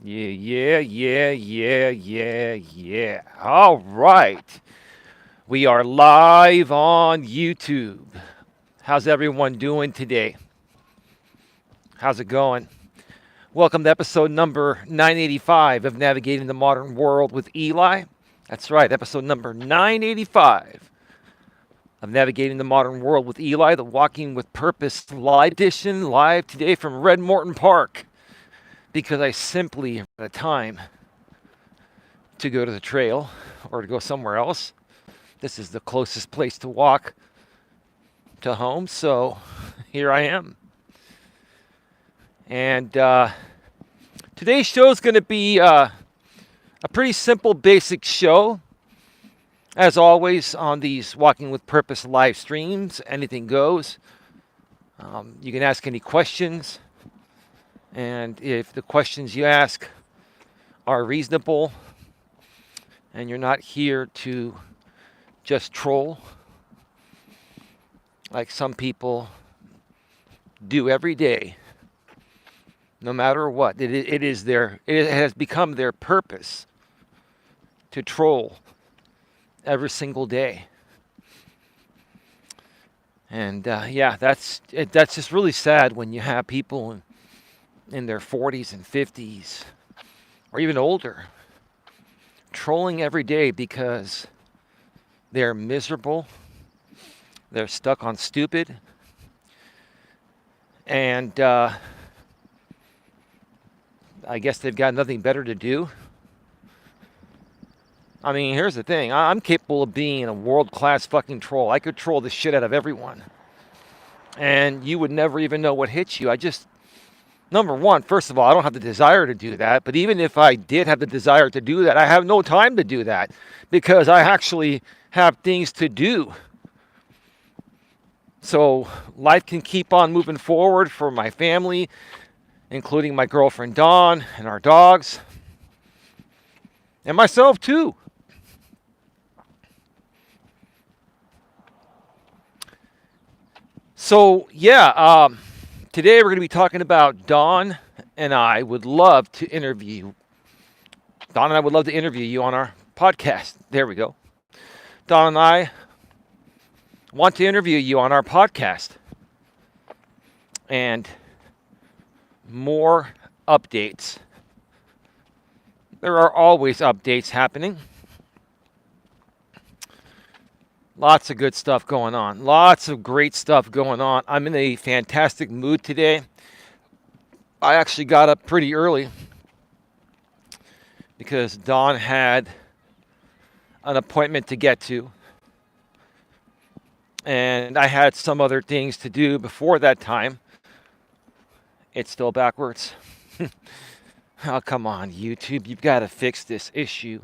Yeah. All right. We are live on YouTube. How's everyone doing today? How's it going? Welcome to episode number 985 of Navigating the Modern World with Eli. That's right, episode number 985 of Navigating the Modern World with Eli, the Walking with Purpose live edition, live today from Red Morton Park, because I simply ran out of time to go to the trail or to go somewhere else. This is the closest place to walk to home, so here I am. And today's show is going to be a pretty simple, basic show. As always, on these Walking with Purpose live streams, anything goes. You can ask any questions, and if the questions you ask are reasonable and you're not here to just troll like some people do every day, no matter what, it has become their purpose to troll every single day. And that's just really sad when you have people in their 40s and 50s or even older trolling every day because they're miserable, they're stuck on stupid, and I guess they've got nothing better to do. I mean, here's the thing. I'm capable of being a world-class fucking troll. I could troll the shit out of everyone. And you would never even know what hits you. Number one, first of all, I don't have the desire to do that. But even if I did have the desire to do that, I have no time to do that because I actually have things to do. So life can keep on moving forward for my family, including my girlfriend Dawn and our dogs, and myself too. So today we're going to be talking about Dawn and I would love to interview. Dawn and I would love to interview you on our podcast. There we go. Dawn and I want to interview you on our podcast. And more updates. There are always updates happening. Lots of good stuff going on. Lots of great stuff going on. I'm in a fantastic mood today. I actually got up pretty early because Dawn had an appointment to get to. And I had some other things to do before that time. It's still backwards. Oh, come on, YouTube. You've got to fix this issue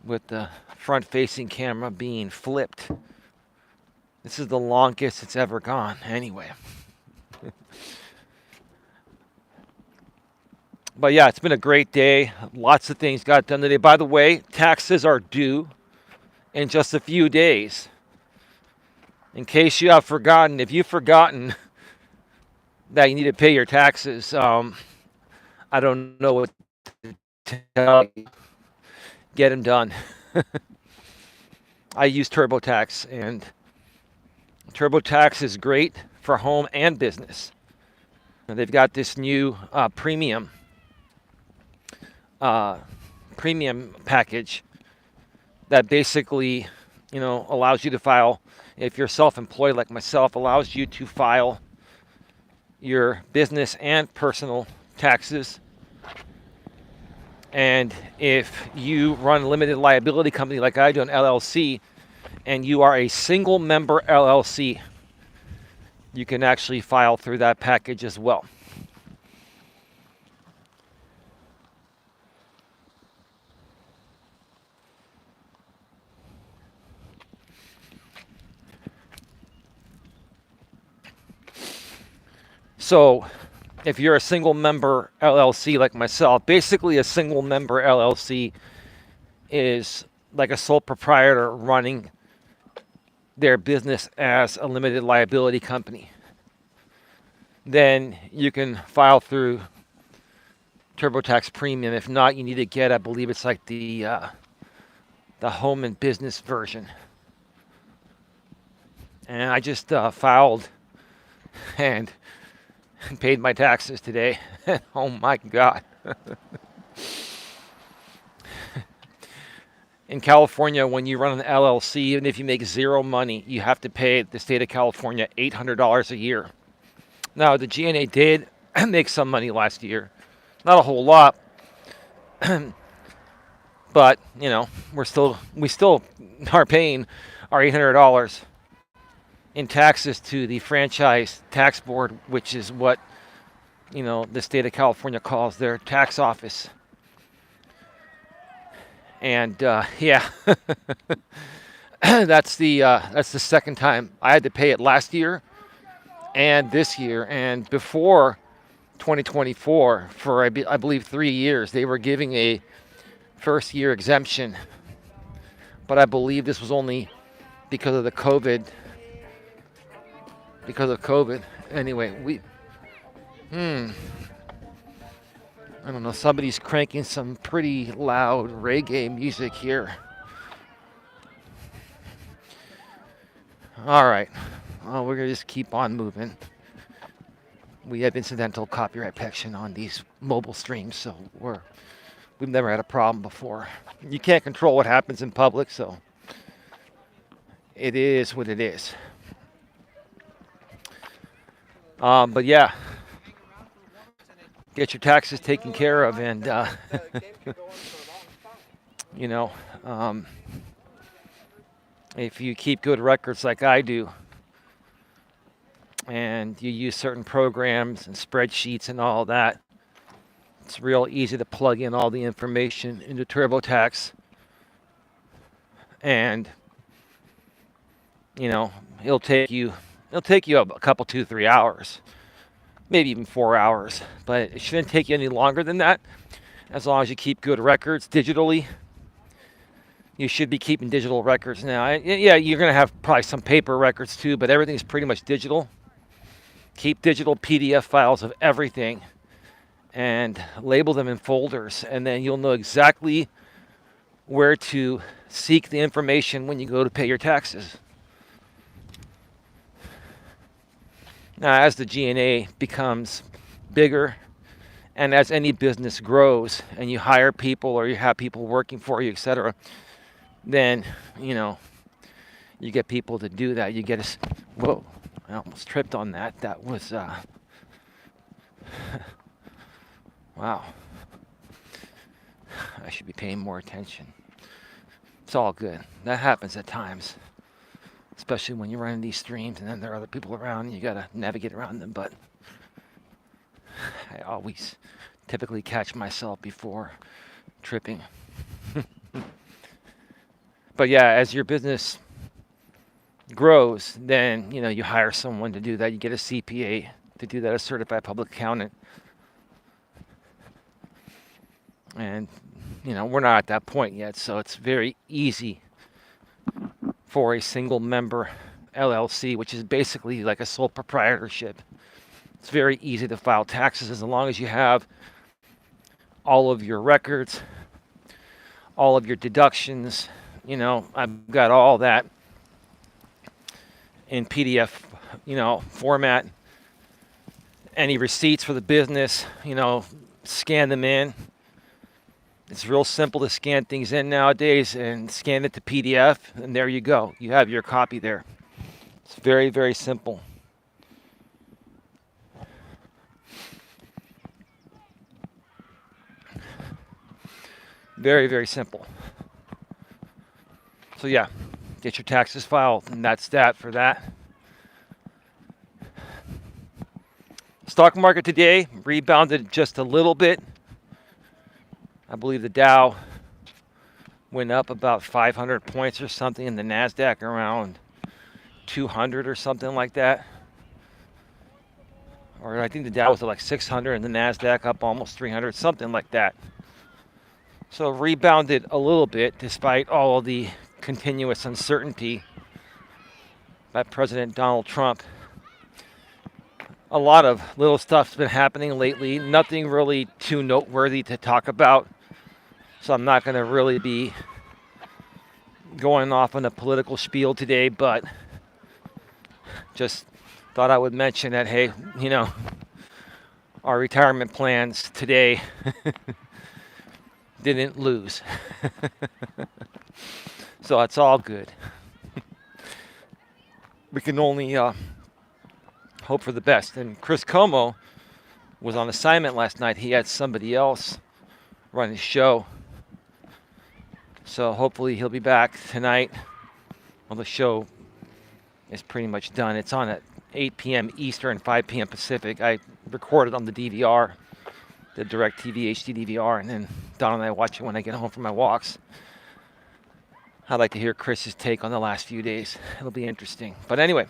with the front-facing camera being flipped. This is the longest it's ever gone. Anyway. But yeah, it's been a great day. Lots of things got done today. By the way, taxes are due in just a few days. In case you have forgotten, if you've forgotten that you need to pay your taxes, I don't know what to tell you. Get them done. I use TurboTax, and TurboTax is great for home and business. And they've got this new premium package that basically, allows you to file, if you're self-employed like myself, allows you to file your business and personal taxes. And if you run a limited liability company like I do, an LLC, and you are a single member LLC, you can actually file through that package as well. So if you're a single member LLC like myself, basically a single member LLC is like a sole proprietor running their business as a limited liability company. Then you can file through TurboTax Premium. If not, you need to get, I believe it's like the home and business version. And I just filed and paid my taxes today. Oh my God. In California, when you run an LLC, even if you make zero money, you have to pay the state of California $800 a year. Now, the GNA did make some money last year. Not a whole lot, but, you know, we still are paying our $800 in taxes to the franchise tax board, which is what, you know, the state of California calls their tax office. And yeah, that's the second time I had to pay it last year and this year. And before 2024, for I believe 3 years, they were giving a first year exemption. But I believe this was only because of the COVID. Because of COVID. Anyway, I don't know, somebody's cranking some pretty loud reggae music here. All right, well, we're gonna just keep on moving. We have incidental copyright protection on these mobile streams, so we've never had a problem before. You can't control what happens in public, so it is what it is. But yeah, get your taxes taken care of, and you know, if you keep good records like I do, and you use certain programs and spreadsheets and all that, it's real easy to plug in all the information into TurboTax, and you know, it'll take you a couple, 2-3 hours, maybe even 4 hours, but it shouldn't take you any longer than that. As long as you keep good records digitally, you should be keeping digital records now. Yeah, you're going to have probably some paper records too, but everything's pretty much digital. Keep digital PDF files of everything and label them in folders, and then you'll know exactly where to seek the information when you go to pay your taxes. Now, as the GNA becomes bigger, and as any business grows, and you hire people or you have people working for you, etc., then, you know, you get people to do that. You get whoa, I almost tripped on that. That was, wow. I should be paying more attention. It's all good. That happens at times, especially when you're running these streams and then there are other people around and you got to navigate around them. But I always typically catch myself before tripping. But yeah, as your business grows, then, you know, you hire someone to do that. You get a CPA to do that, a certified public accountant. And, you know, we're not at that point yet, so it's very easy for a single member LLC, which is basically like a sole proprietorship. It's very easy to file taxes as long as you have all of your records, all of your deductions. You know, I've got all that in PDF, you know, format. Any receipts for the business, you know, scan them in. It's real simple to scan things in nowadays and scan it to PDF, and there you go. You have your copy there. It's very, very simple. Very, very simple. So yeah, get your taxes filed, and that's that for that. Stock market today rebounded just a little bit. I believe the Dow went up about 500 points or something, and the NASDAQ around 200 or something like that. Or I think the Dow was at like 600 and the NASDAQ up almost 300, something like that. So rebounded a little bit despite all of the continuous uncertainty by President Donald Trump a lot of little stuff's been happening lately. Nothing really too noteworthy to talk about. So I'm not going to really be going off on a political spiel today, but just thought I would mention that, hey, our retirement plans today didn't lose. So it's all good. We can only hope for the best. And Chris Como was on assignment last night. He had somebody else run his show. So hopefully he'll be back tonight. Well, the show is pretty much done. It's on at 8 p.m. Eastern, 5 p.m. Pacific. I recorded on the DVR, the DirecTV HD DVR, and then Don and I watch it when I get home from my walks. I'd like to hear Chris's take on the last few days. It'll be interesting. But anyway,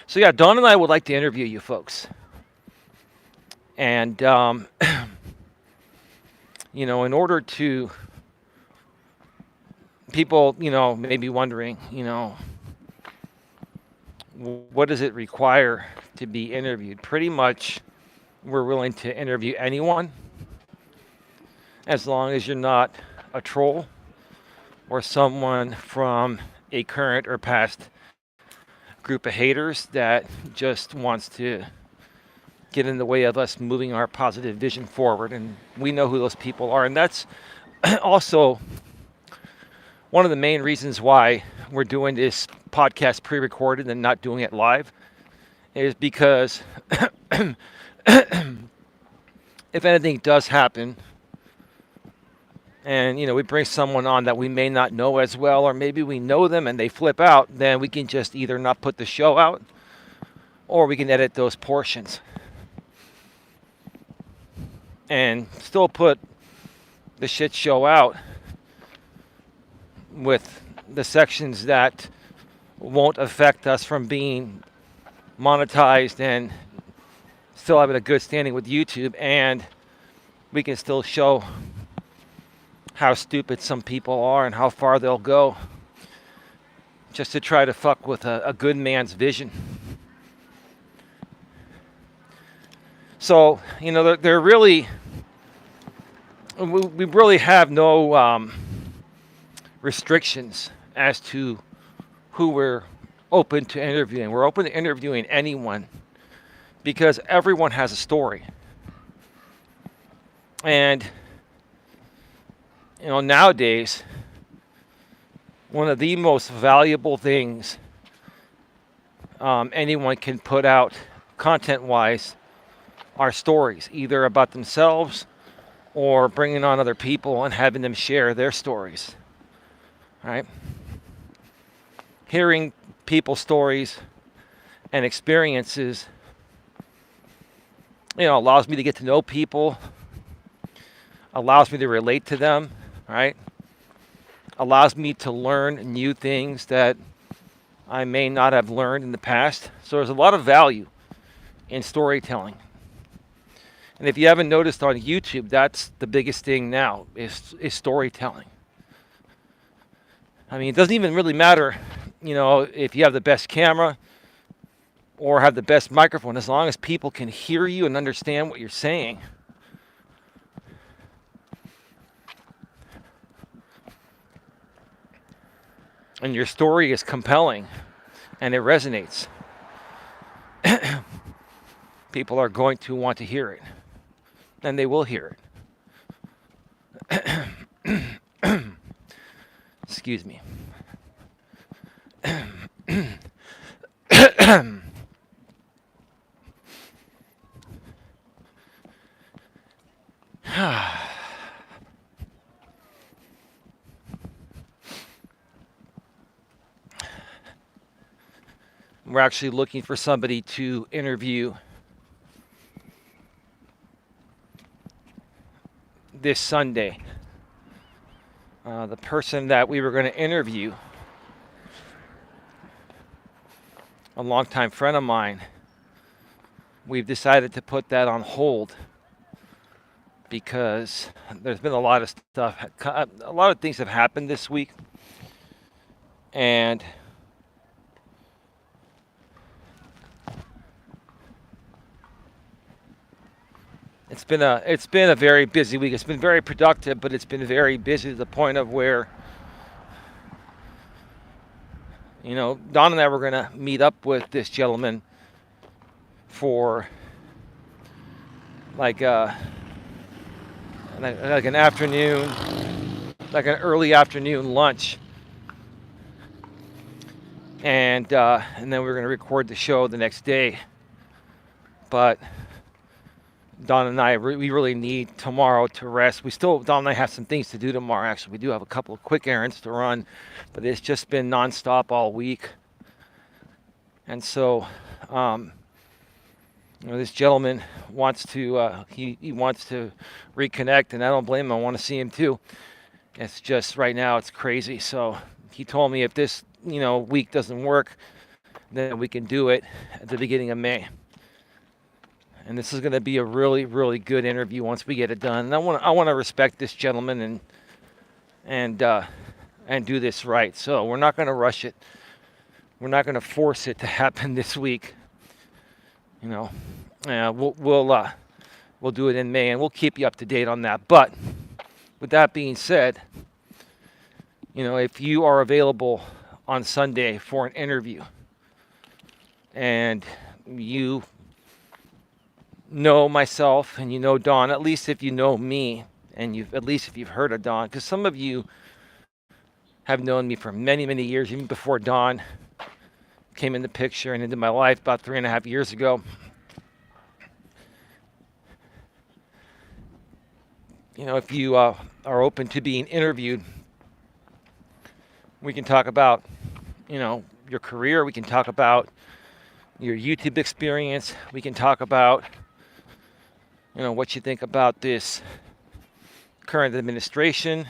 so yeah, Don and I would like to interview you folks. And, in order to, people, may be wondering, what does it require to be interviewed? Pretty much, we're willing to interview anyone as long as you're not a troll or someone from a current or past group of haters that just wants to get in the way of us moving our positive vision forward. And we know who those people are. And that's also one of the main reasons why we're doing this podcast pre-recorded and not doing it live is because if anything does happen, and we bring someone on that we may not know as well, or maybe we know them and they flip out, then we can just either not put the show out or we can edit those portions and still put the shit show out with the sections that won't affect us from being monetized and still having a good standing with YouTube, and we can still show how stupid some people are and how far they'll go just to try to fuck with a good man's vision. So, they're really, we really have no restrictions as to who we're open to interviewing. We're open to interviewing anyone because everyone has a story. And nowadays, one of the most valuable things anyone can put out content-wise are stories, either about themselves or bringing on other people and having them share their stories, right? Hearing people's stories and experiences, allows me to get to know people, allows me to relate to them, right? Allows me to learn new things that I may not have learned in the past. So there's a lot of value in storytelling. And if you haven't noticed on YouTube, that's the biggest thing now is storytelling. I mean, it doesn't even really matter, if you have the best camera or have the best microphone, as long as people can hear you and understand what you're saying. And your story is compelling and it resonates. People are going to want to hear it. And they will hear it. Excuse me. We're actually looking for somebody to interview this Sunday. The person that we were going to interview, a longtime friend of mine, we've decided to put that on hold because there's been a lot of stuff, a lot of things have happened this week, and It's been a very busy week. It's been very productive, but it's been very busy to the point of where, Don and I were gonna meet up with this gentleman for like like an afternoon, like an early afternoon lunch, and then we were gonna record the show the next day. But Don and I, we really need tomorrow to rest. Don and I have some things to do tomorrow. Actually, we do have a couple of quick errands to run, but it's just been nonstop all week. And so, this gentleman wants to, he wants to reconnect, and I don't blame him. I want to see him too. It's just right now it's crazy. So he told me if this, week doesn't work, then we can do it at the beginning of May. And this is going to be a really, really good interview once we get it done. And I want to respect this gentleman and do this right. So we're not going to rush it. We're not going to force it to happen this week. We'll do it in May, and we'll keep you up to date on that. But with that being said, if you are available on Sunday for an interview, and you know myself and you know Don, at least if you know me, and if you've heard of Don, because some of you have known me for many, many years, even before Don came in the picture and into my life about 3.5 years ago. If you are open to being interviewed, we can talk about, your career. We can talk about your YouTube experience. We can talk about, what you think about this current administration.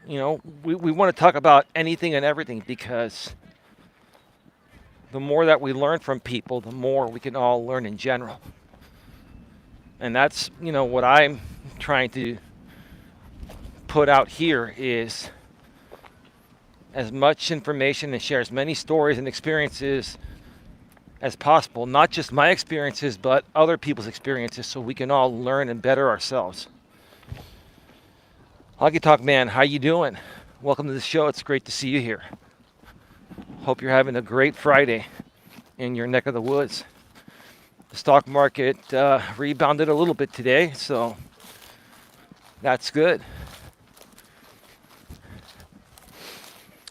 We want to talk about anything and everything, because the more that we learn from people, the more we can all learn in general. And that's, what I'm trying to put out here is as much information and share as many stories and experiences as possible. Not just my experiences, but other people's experiences, so we can all learn and better ourselves. Hockey Talk Man, how you doing? Welcome to the show. It's great to see you here. Hope you're having a great Friday in your neck of the woods. The stock market rebounded a little bit today, so that's good.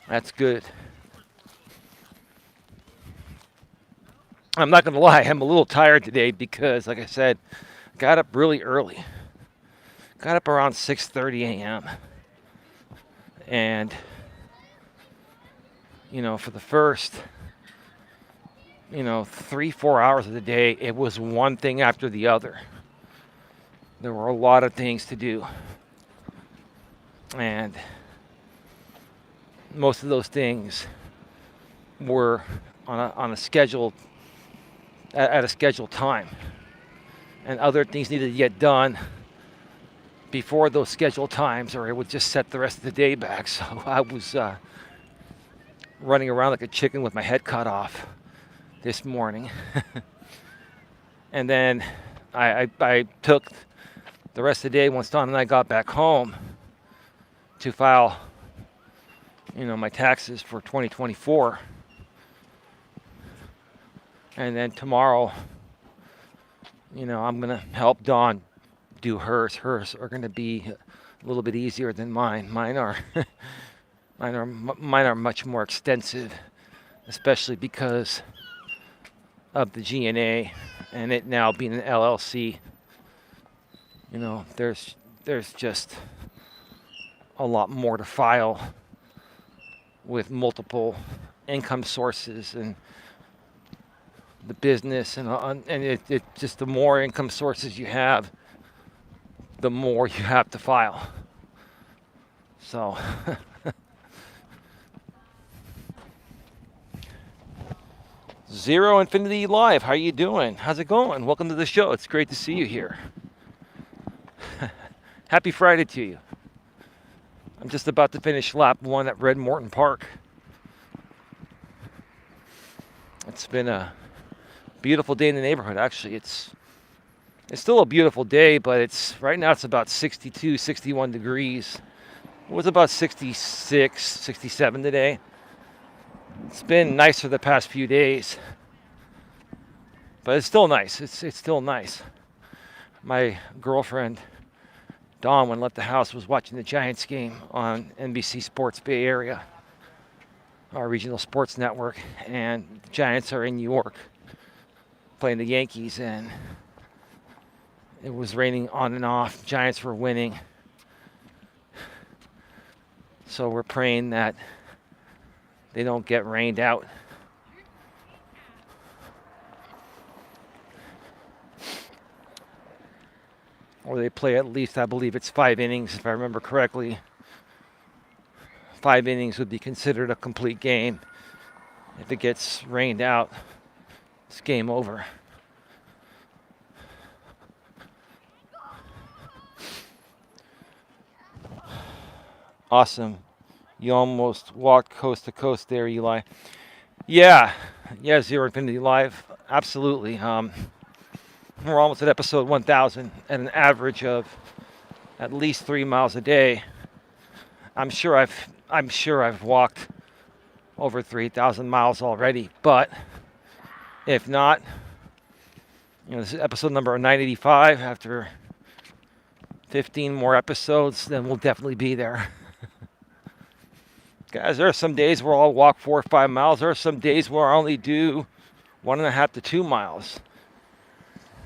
That's good. I'm not going to lie, I'm a little tired today because, like I said, got up really early. Got up around 6:30 a.m. And, for the first, 3-4 hours of the day, it was one thing after the other. There were a lot of things to do. And most of those things were on a scheduled at a scheduled time, and other things needed to get done before those scheduled times, or it would just set the rest of the day back. So I was running around like a chicken with my head cut off this morning. And then I took the rest of the day once Don and I got back home to file my taxes for 2024. And then tomorrow, I'm going to help Dawn do hers. Hers are going to be a little bit easier than mine. Mine are much more extensive, especially because of the G&A and it now being an LLC. There's just a lot more to file with multiple income sources and the business, and it just, the more income sources you have, the more you have to file. So Zero Infinity Live, how you doing? How's it going? Welcome to the show. It's great to see you here. Happy Friday to you. I'm just about to finish lap 1 at Red Morton Park. It's been a beautiful day in the neighborhood. Actually, it's It's still a beautiful day, but right now it's about 62, 61 degrees. It was about 66, 67 today. It's been nicer the past few days, but it's still nice. It's still nice. My girlfriend, Dawn, when left the house, was watching the Giants game on NBC Sports Bay Area, our regional sports network, and the Giants are in New York playing the Yankees, and it was raining on and off. Giants were winning. So we're praying that they don't get rained out. Or they play at least, I believe it's 5 innings, if I remember correctly. 5 innings would be considered a complete game. If it gets rained out, it's game over. Awesome. You almost walked coast to coast there, Eli. Yeah, Zero Infinity Live. Absolutely. We're almost at episode 1,000 at an average of at least 3 miles a day. I'm sure I've walked over 3,000 miles already, but if not, this is episode number 985. After 15 more episodes, then we'll definitely be there. Guys, there are some days where I'll walk 4 or 5 miles. There are some days where I only do 1.5 to 2 miles.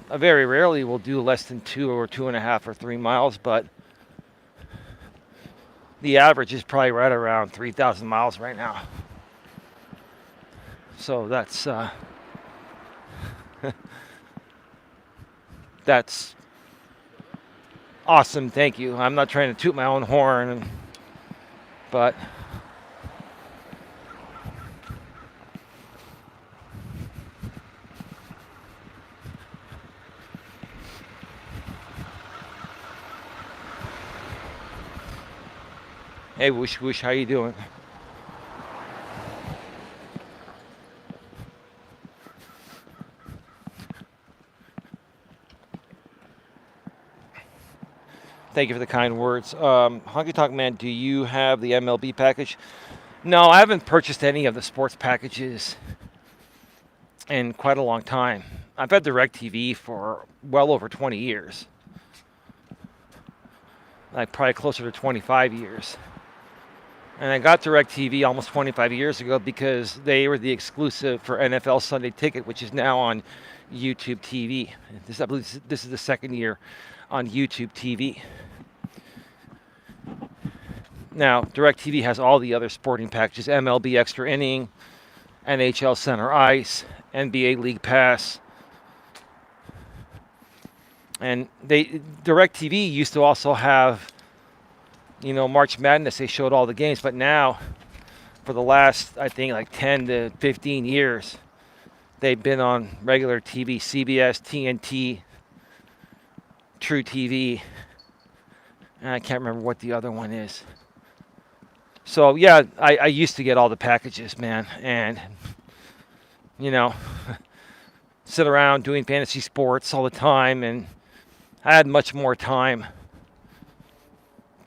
I very rarely will do less than 2 or 2.5 or 3 miles, but the average is probably right around 3,000 miles right now. So that's that's awesome. Thank you. I'm not trying to toot my own horn, but hey, Whoosh Whoosh, how you doing? Thank you for the kind words. Honky Tonk Man, do you have the MLB package? No, I haven't purchased any of the sports packages in quite a long time. I've had DirecTV for well over 20 years. Like probably closer to 25 years. And I got DirecTV almost 25 years ago because they were the exclusive for NFL Sunday Ticket, which is now on YouTube TV. I believe this is the second year on YouTube TV. Now, DirecTV has all the other sporting packages: MLB Extra Inning, NHL Center Ice, NBA League Pass. And DirecTV used to also have, March Madness. They showed all the games, but now, for the last, I think, like 10 to 15 years, they've been on regular TV: CBS, TNT, True TV, and I can't remember what the other one is. So yeah, I used to get all the packages, man, and sit around doing fantasy sports all the time, and I had much more time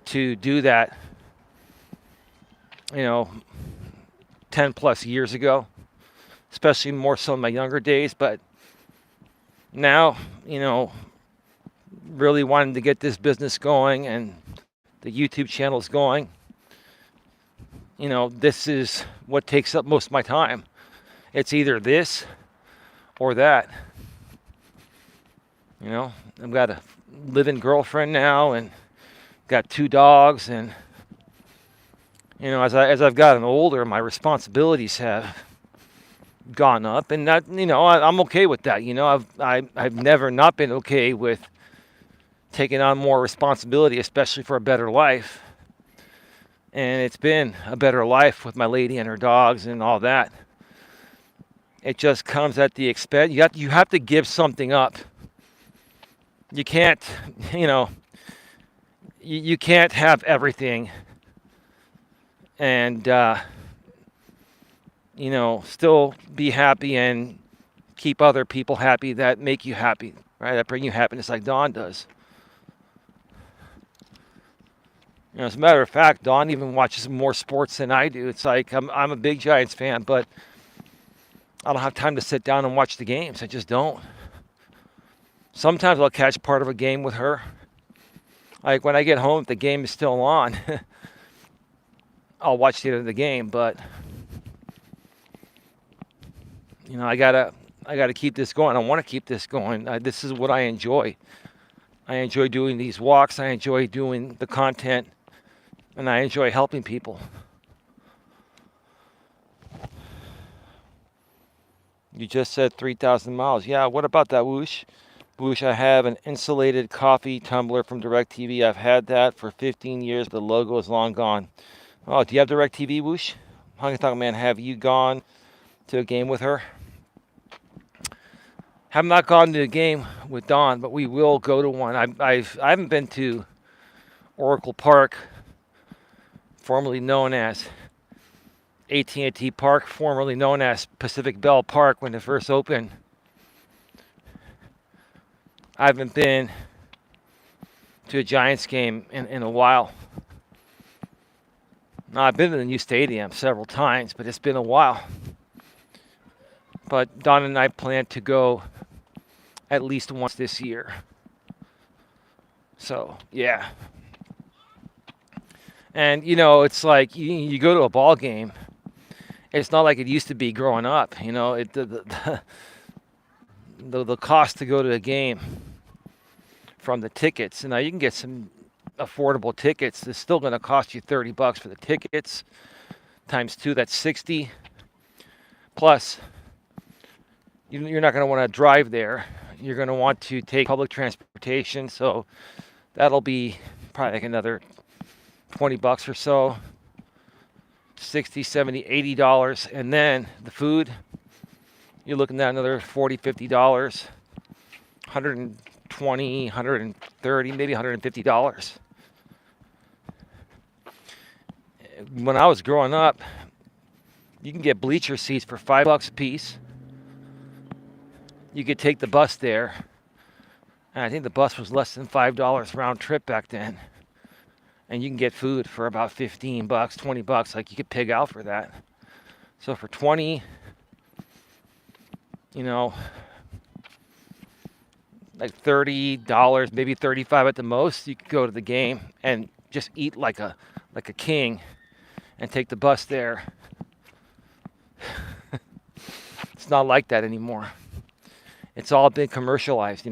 to do that, 10 plus years ago, especially more so in my younger days. But now, really wanting to get this business going and the YouTube channel's going, this is what takes up most of my time. It's either this or that. I've got a live-in girlfriend now and got 2 dogs, and as I've gotten older, my responsibilities have gone up, and that I'm okay with that. I've never not been okay with taking on more responsibility, especially for a better life. And it's been a better life with my lady and her dogs and all that. It just comes at the expense. You have to give something up. You can't, you can't have everything and, still be happy and keep other people happy that make you happy, right? That bring you happiness like Dawn does. As a matter of fact, Dawn even watches more sports than I do. It's like I'm a big Giants fan, but I don't have time to sit down and watch the games. I just don't. Sometimes I'll catch part of a game with her. Like when I get home, if the game is still on, I'll watch the end of the game. But I gotta keep this going. I want to keep this going. This is what I enjoy. I enjoy doing these walks. I enjoy doing the content, and I enjoy helping people. You just said 3,000 miles. Yeah, what about that, Whoosh? Whoosh, I have an insulated coffee tumbler from DirecTV. I've had that for 15 years. The logo is long gone. Oh, do you have DirecTV, Whoosh? Honky Tonk Man, have you gone to a game with her? Have not gone to a game with Dawn, but we will go to one. I haven't been to Oracle Park, formerly known as AT&T Park, formerly known as Pacific Bell Park when it first opened. I haven't been to a Giants game in a while. Now, I've been to the new stadium several times, but it's been a while. But Don and I plan to go at least once this year. So, yeah. And, it's like you go to a ball game. It's not like it used to be growing up. The cost to go to a game from the tickets. And now you can get some affordable tickets. It's still going to cost you $30 for the tickets. Times 2, that's 60. Plus, you're not going to want to drive there. You're going to want to take public transportation. So that'll be probably like another $20 or so. 60, 70, $80. And then the food, you're looking at another $40, $50. 120, 130, maybe $150. When I was growing up, you can get bleacher seats for $5 a piece. You could take the bus there. And I think the bus was less than $5 round trip back then. And you can get food for about $15, $20. Like you could pig out for that. So for 20, like $30, maybe $35 at the most, you could go to the game and just eat like a king and take the bus there. It's not like that anymore. It's all been commercialized,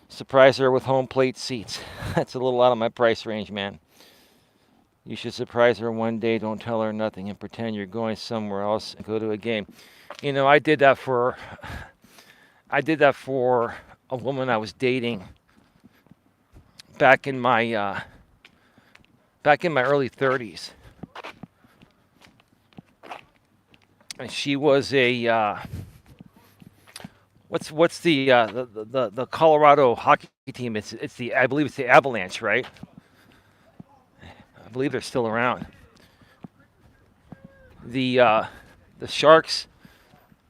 Surprise her with home plate seats. That's a little out of my price range, man. You should surprise her one day. Don't tell her nothing and pretend you're going somewhere else and go to a game. I did that for a woman I was dating back in my early 30s. And she was a what's the Colorado hockey team? I believe it's the Avalanche, right? I believe they're still around. The Sharks,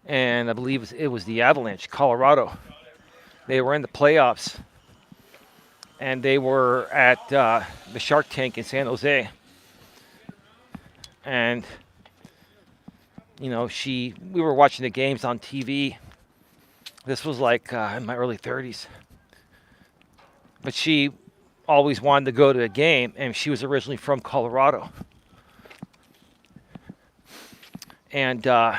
and I believe it was the Avalanche, Colorado. They were in the playoffs, and they were at the Shark Tank in San Jose. And we were watching the games on TV. This was like in my early 30s. But she always wanted to go to a game, and she was originally from Colorado. And so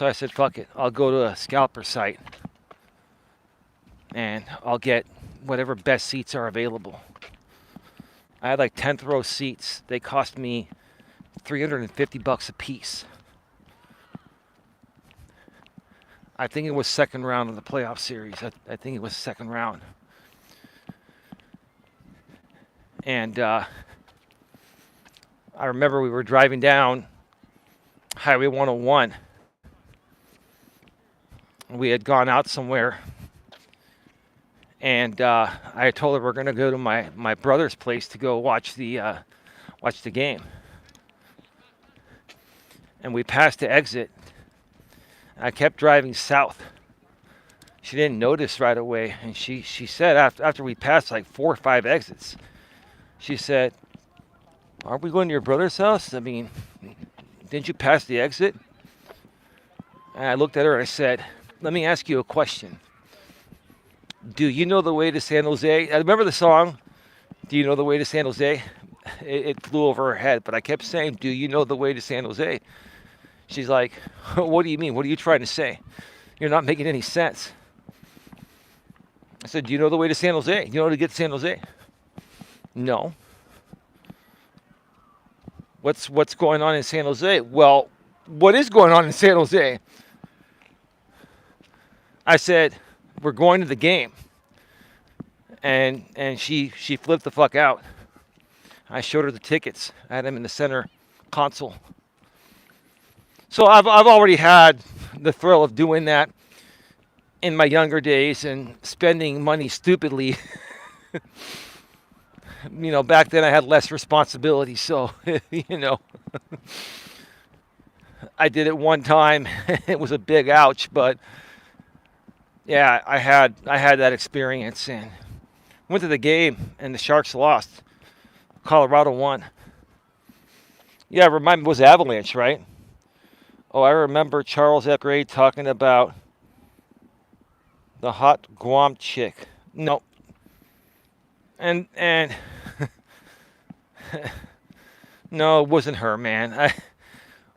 I said, fuck it. I'll go to a scalper site, and I'll get whatever best seats are available. I had like 10th row seats. They cost me $350 a piece. I think it was second round of the playoff series. I think it was second round. And I remember we were driving down Highway 101. We had gone out somewhere. And I told her we're going to go to my brother's place to go watch the game. And we passed the exit. I kept driving south. She didn't notice right away, and she said after we passed like 4 or 5 exits, she said, "Aren't we going to your brother's house? I mean, didn't you pass the exit?" And I looked at her and I said, "Let me ask you a question. Do you know the way to San Jose?" I remember the song, "Do you know the way to San Jose?" It flew over her head, but I kept saying, "Do you know the way to San Jose?" She's like, "What do you mean? What are you trying to say? You're not making any sense." I said, "Do you know the way to San Jose? Do you know how to get to San Jose?" "No." What's going on in San Jose? "Well, what is going on in San Jose?" I said, "We're going to the game." And she flipped the fuck out. I showed her the tickets. I had them in the center console. So I've already had the thrill of doing that in my younger days and spending money stupidly. Back then I had less responsibility, so I did it one time. It was a big ouch, but yeah, I had that experience and went to the game and the Sharks lost. Colorado won. Yeah, remind me, it was Avalanche, right? Oh, I remember Charles F. Gray talking about the hot Guam chick. No. And no, it wasn't her, man.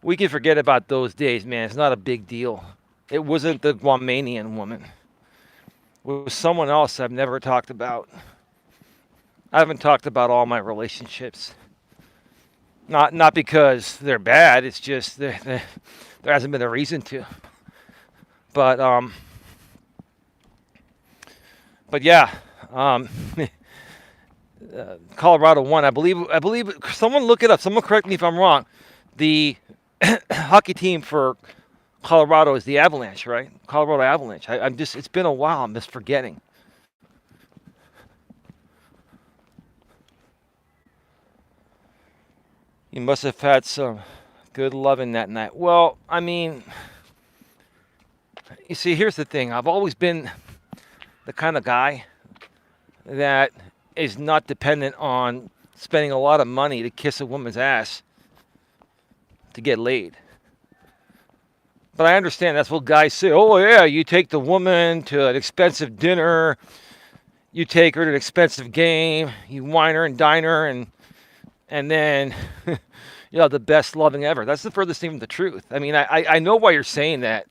We can forget about those days, man. It's not a big deal. It wasn't the Guamanian woman. It was someone else I've never talked about. I haven't talked about all my relationships. Not because they're bad. It's just there hasn't been a reason to. But yeah, Colorado won. I believe. Someone look it up. Someone correct me if I'm wrong. The hockey team for Colorado is the Avalanche, right? Colorado Avalanche. I'm just. It's been a while. I'm just forgetting. You must have had some good loving that night. Well, I mean, you see, here's the thing. I've always been the kind of guy that is not dependent on spending a lot of money to kiss a woman's ass to get laid. But I understand that's what guys say. "Oh, yeah, you take the woman to an expensive dinner. You take her to an expensive game. You wine her and dine her and then the best loving ever." That's the furthest thing from the truth. I mean, I know why you're saying that,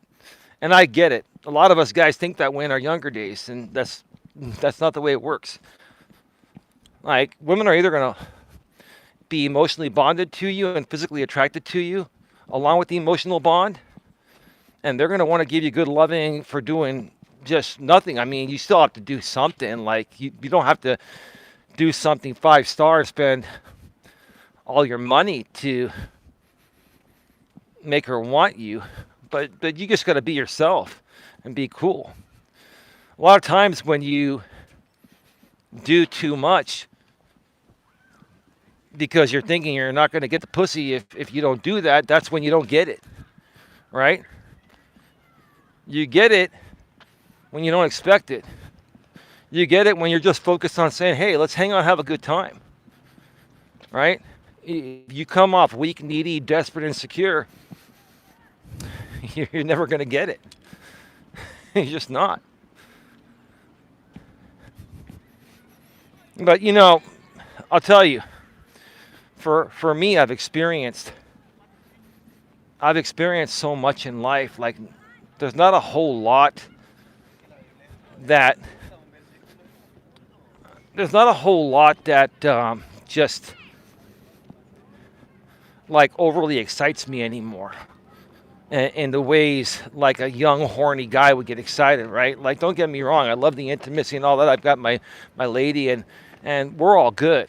and I get it. A lot of us guys think that way in our younger days, and that's not the way it works. Like, women are either going to be emotionally bonded to you and physically attracted to you, along with the emotional bond, and they're going to want to give you good loving for doing just nothing. I mean, you still have to do something. Like, you don't have to do something 5-star, spend all your money to make her want you, but you just got to be yourself and be cool. A lot of times when you do too much because you're thinking you're not going to get the pussy if you don't do that, that's when you don't get it, right? You get it when you don't expect it. You get it when you're just focused on saying, "Hey, let's hang out, have a good time," right? You come off weak, needy, desperate, insecure, you're never going to get it. You're just not. But, I'll tell you, for me, I've experienced so much in life. Like, there's not a whole lot that just like overly excites me anymore in the ways like a young horny guy would get excited, right? Like, don't get me wrong, I love the intimacy and all that. I've got my lady and we're all good,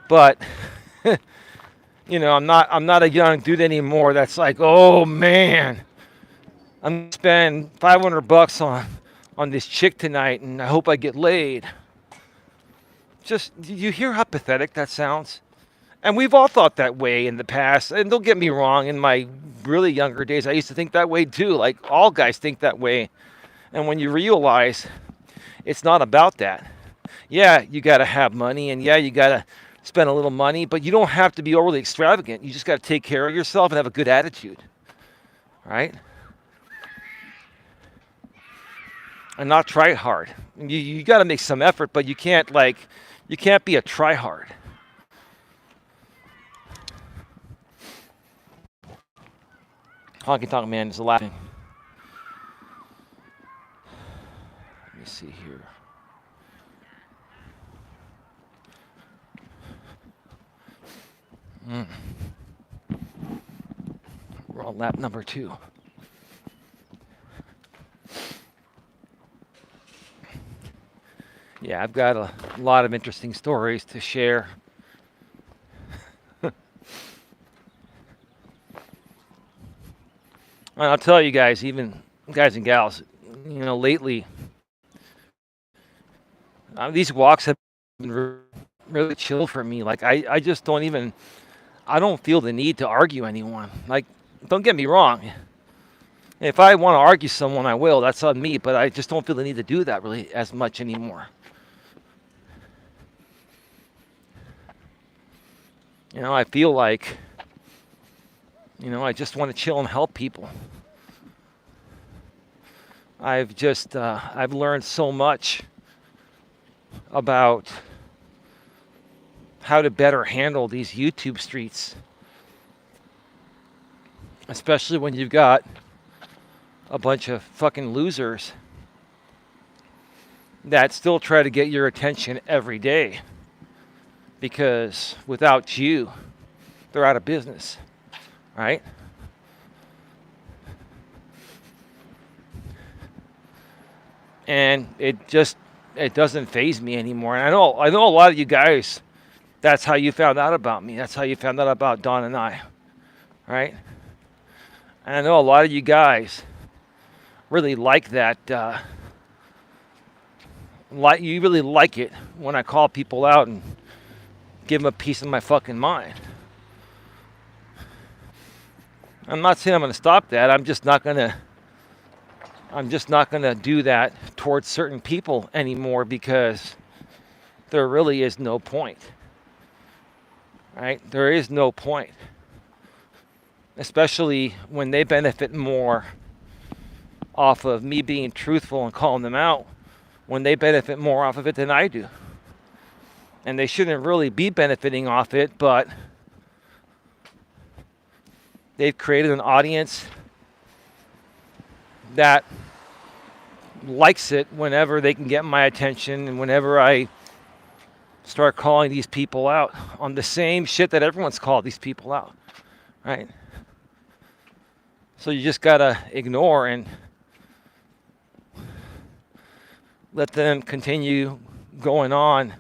but I'm not a young dude anymore that's like, "Oh man, I'm gonna spend $500 on this chick tonight and I hope I get laid." Just, do you hear how pathetic that sounds? And we've all thought that way in the past. And don't get me wrong, in my really younger days, I used to think that way too. Like all guys think that way. And when you realize it's not about that. Yeah, you got to have money, and yeah, you got to spend a little money, but you don't have to be overly extravagant. You just got to take care of yourself and have a good attitude, right? And not try hard. You got to make some effort, but you can't be a try hard. Honky Tonk Man is laughing. Let me see here. We're on lap number 2. Yeah, I've got a lot of interesting stories to share. And I'll tell you guys, even guys and gals, lately, these walks have been really chill for me. Like, I just I don't feel the need to argue anyone. Like, don't get me wrong. If I want to argue someone, I will. That's on me. But I just don't feel the need to do that really as much anymore. I feel like, I just want to chill and help people. I've learned so much about how to better handle these YouTube streets, especially when you've got a bunch of fucking losers that still try to get your attention every day, because without you, they're out of business, right? And it doesn't faze me anymore. And I know a lot of you guys, that's how you found out about me. That's how you found out about Don and I, right? And I know a lot of you guys really like that. You really like it when I call people out and give them a piece of my fucking mind. I'm not saying I'm going to stop that. I'm just not going to do that towards certain people anymore, because there really is no point. Right? There is no point. Especially when they benefit more off of me being truthful and calling them out, when they benefit more off of it than I do. And they shouldn't really be benefiting off it, but they've created an audience that likes it whenever they can get my attention, and whenever I start calling these people out on the same shit that everyone's called these people out, right? So you just gotta ignore and let them continue going on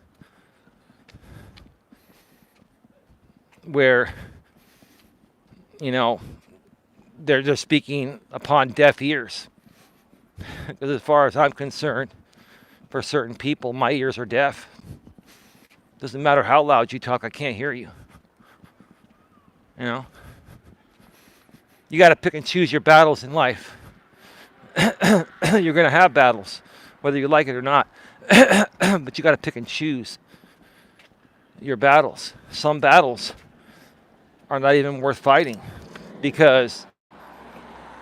where, they're just speaking upon deaf ears. Because as far as I'm concerned, for certain people, my ears are deaf. Doesn't matter how loud you talk, I can't hear you. You got to pick and choose your battles in life. You're going to have battles, whether you like it or not. But you got to pick and choose your battles. Some battles are not even worth fighting, because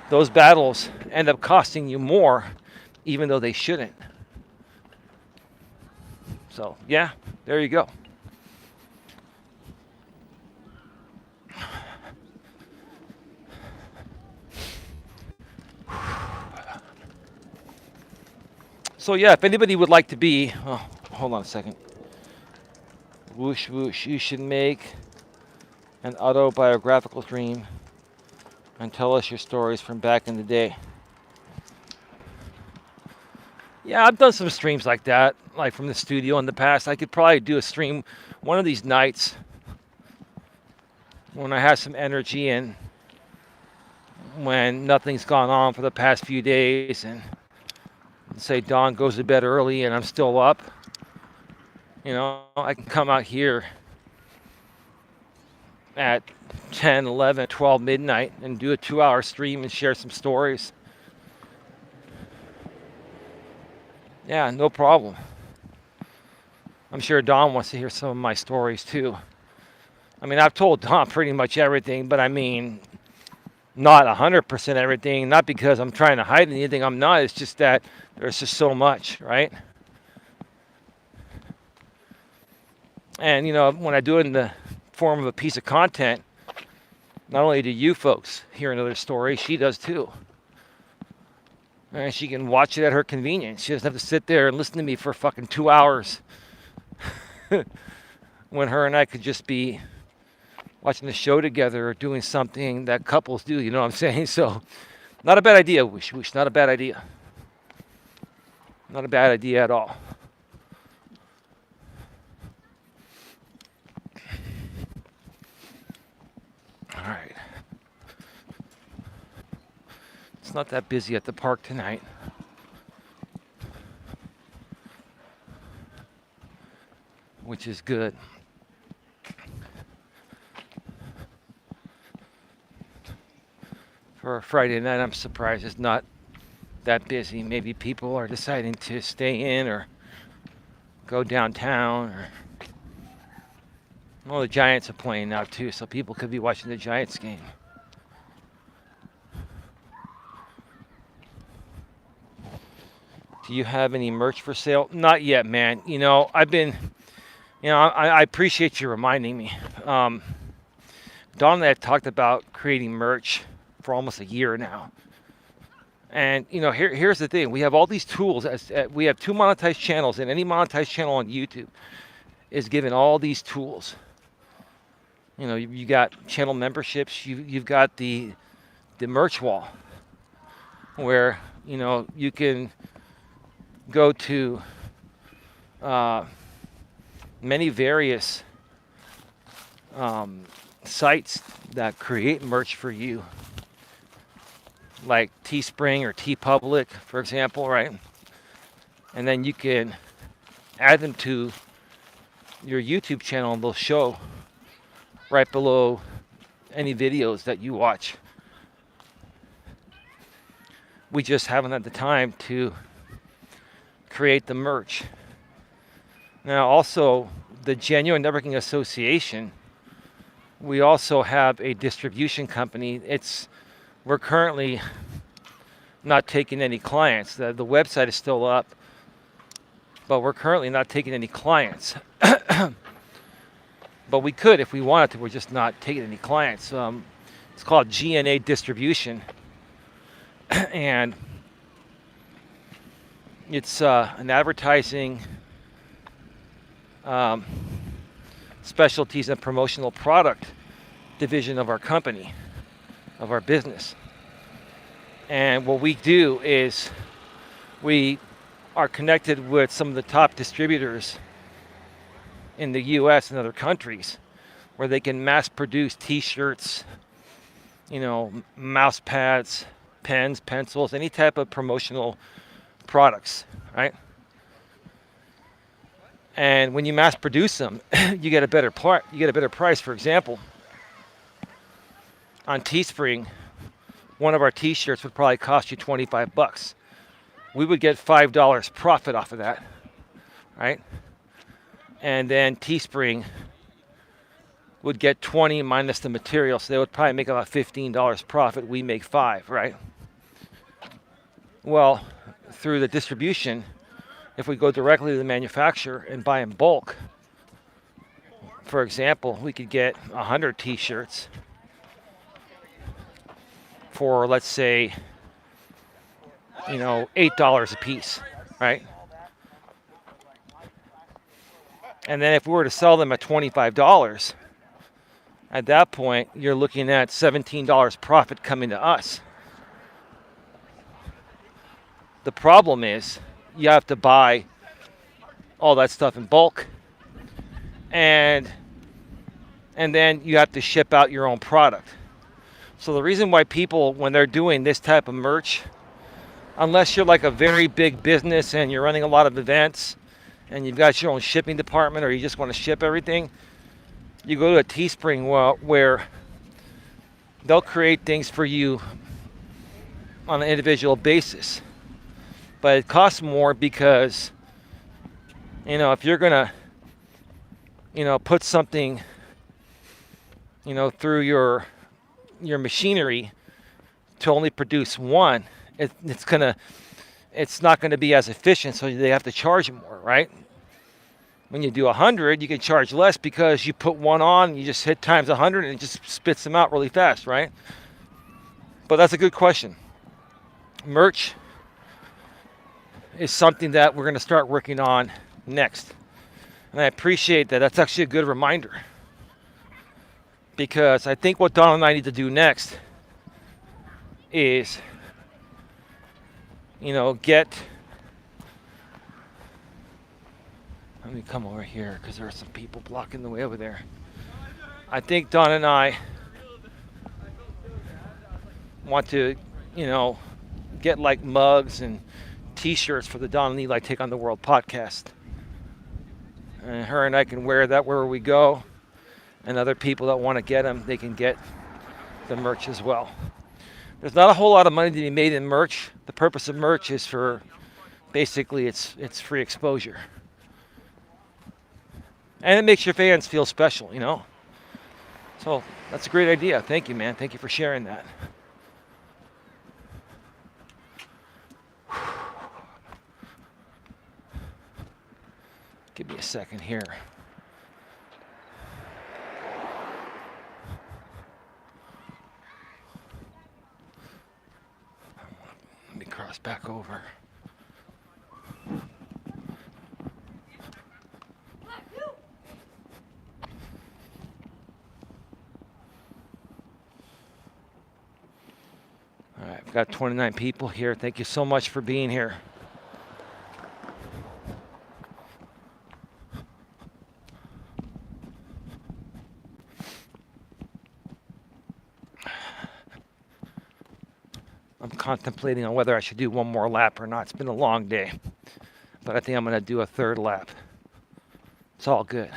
those battles end up costing you more, even though they shouldn't. So, yeah, there you go. So, yeah, if anybody would like to be... Oh, hold on a second. Whoosh, whoosh. You should make an autobiographical stream and tell us your stories from back in the day. Yeah, I've done some streams like that, like from the studio in the past. I could probably do a stream one of these nights when I have some energy and when nothing's gone on for the past few days, and say Dawn goes to bed early and I'm still up. I can come out here at 10, 11, 12 midnight and do a 2-hour stream and share some stories. Yeah, no problem. I'm sure Don wants to hear some of my stories too. I mean, I've told Don pretty much everything, but I mean, not 100% everything. Not because I'm trying to hide anything. I'm not. It's just that there's just so much, right? And, you know, when I do it in the form of a piece of content, not only do you folks hear another story, she does too. And she can watch it at her convenience. She doesn't have to sit there and listen to me for fucking 2 hours when her and I could just be watching the show together or doing something that couples do, you know what I'm saying? So, not a bad idea, Wish. Not a bad idea. Not a bad idea at all. All right. It's not that busy at the park tonight. Which is good. For a Friday night, I'm surprised it's not that busy. Maybe people are deciding to stay in or go downtown. Or well, the Giants are playing now too, so people could be watching the Giants game. Do you have any merch for sale? Not yet, man. You know, I appreciate you reminding me. Don and I have talked about creating merch for almost a year now. And, you know, here's the thing. We have all these tools. We have 2 monetized channels, and any monetized channel on YouTube is given all these tools. You know, you got channel memberships. You've got the merch wall where, you know, you can go to many various sites that create merch for you, like Teespring or TeePublic, for example, right? And then you can add them to your YouTube channel and they'll show right below any videos that you watch. We just haven't had the time to create the merch. Now, also, the Genuine Networking Association, we also have a distribution company. We're currently not taking any clients. The website is still up, but we're currently not taking any clients. But we could if we wanted to. We're just not taking any clients. It's called GNA Distribution, and it's an advertising, specialties and promotional product division of our company, of our business. And what we do is we are connected with some of the top distributors in the US and other countries where they can mass produce t-shirts, you know, mouse pads, pens, pencils, any type of promotional products, right? And when you mass produce them, you get a better price. For example, on Teespring, one of our t-shirts would probably cost you $25. We would get $5 profit off of that, right? And then Teespring would get 20 minus the material, so they would probably make about $15 profit. We make 5, right? Well, through the distribution, if we go directly to the manufacturer and buy in bulk, for example, we could get 100 t-shirts for, let's say, you know, $8 a piece, right? And then if we were to sell them at $25, at that point, you're looking at $17 profit coming to us. The problem is you have to buy all that stuff in bulk, and then you have to ship out your own product. So the reason why people, when they're doing this type of merch, unless you're like a very big business and you're running a lot of events and you've got your own shipping department or you just want to ship everything, You go to a Teespring where they'll create things for you on an individual basis, but it costs more because if you're gonna put something through your machinery to only produce one, it's not gonna be as efficient, so they have to charge you more, right? When you do 100, you can charge less because you put one on, you just hit times 100 and it just spits them out really fast, right? But that's a good question. Merch is something that we're going to start working on next. And I appreciate that. That's actually a good reminder. Because I think what Don and I need to do next is, get... Let me come over here because there are some people blocking the way over there. I think Don and I want to, get like mugs and t-shirts for the Don and Eli Take on the World podcast. And her and I can wear that wherever we go. And other people that want to get them, they can get the merch as well. There's not a whole lot of money to be made in merch. The purpose of merch is for, basically, it's free exposure. And it makes your fans feel special, So that's a great idea. Thank you, man. Thank you for sharing that. Give me a second here. Let me cross back over. All right, I've got 29 people here. Thank you so much for being here. I'm contemplating on whether I should do one more lap or not. It's been a long day, but I think I'm going to do a third lap. It's all good.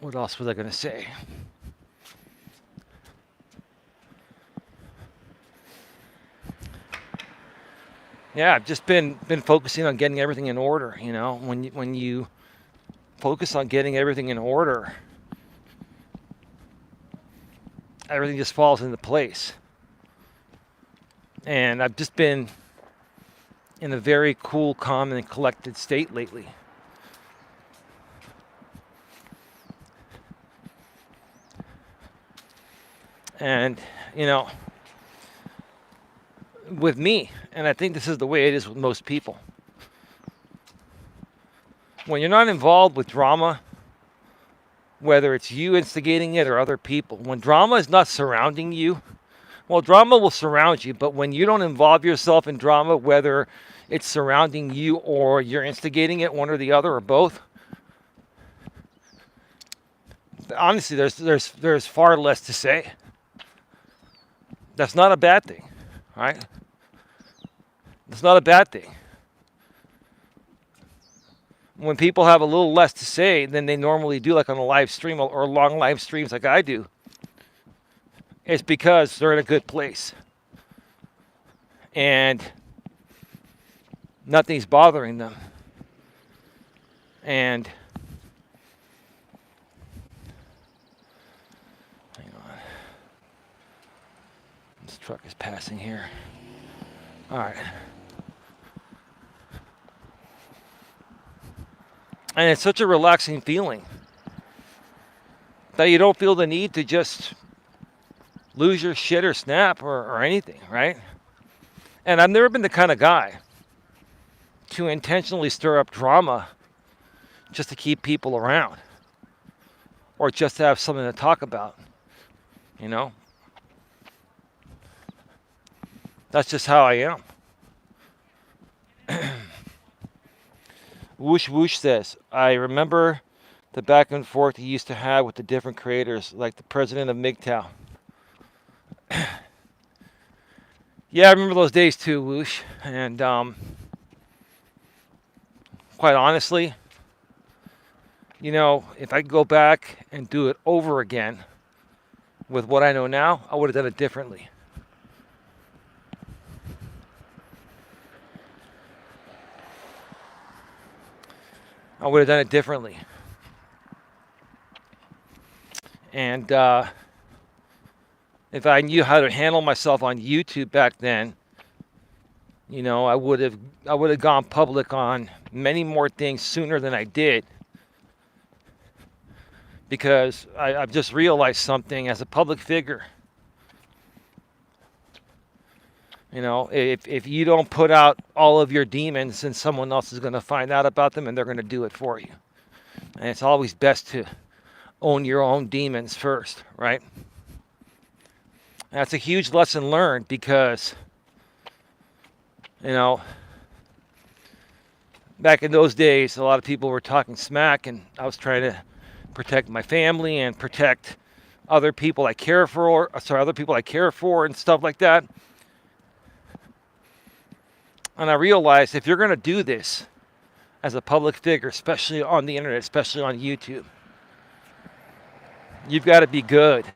What else was I going to say? Yeah, I've just been focusing on getting everything in order. When you focus on getting everything in order, everything just falls into place. And I've just been in a very cool, calm, and collected state lately. And, with me, and I think this is the way it is with most people, when you're not involved with drama, whether it's you instigating it or other people, when drama is not surrounding you, well, drama will surround you, but when you don't involve yourself in drama, whether it's surrounding you or you're instigating it, one or the other or both, honestly, there's far less to say. That's not a bad thing, right? It's not a bad thing. When people have a little less to say than they normally do, like on a live stream or long live streams like I do, it's because they're in a good place. And nothing's bothering them. And hang on. This truck is passing here. All right. And it's such a relaxing feeling that you don't feel the need to just lose your shit or snap or anything, right? And I've never been the kind of guy to intentionally stir up drama just to keep people around or just to have something to talk about, That's just how I am. Whoosh Whoosh says, I remember the back and forth he used to have with the different creators, like the president of MGTOW. Yeah, I remember those days too, Woosh. And quite honestly, if I could go back and do it over again with what I know now, I would have done it differently. I would have done it differently. And if I knew how to handle myself on YouTube back then, I would have gone public on many more things sooner than I did, because I've just realized something as a public figure. If you don't put out all of your demons, then someone else is going to find out about them and they're going to do it for you. And it's always best to own your own demons first, right? That's a huge lesson learned, because, back in those days, a lot of people were talking smack, and I was trying to protect my family and protect other people I care for, and stuff like that. And I realized, if you're going to do this as a public figure, especially on the internet, especially on YouTube, you've got to be good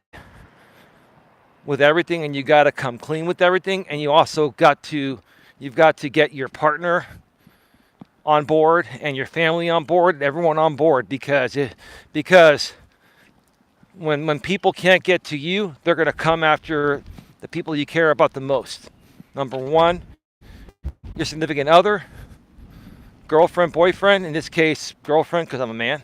with everything, and you got to come clean with everything, and you've got to get your partner on board and your family on board and everyone on board, because when people can't get to you, they're going to come after the people you care about the most. Number one, your significant other, girlfriend, boyfriend, in this case, girlfriend, because I'm a man,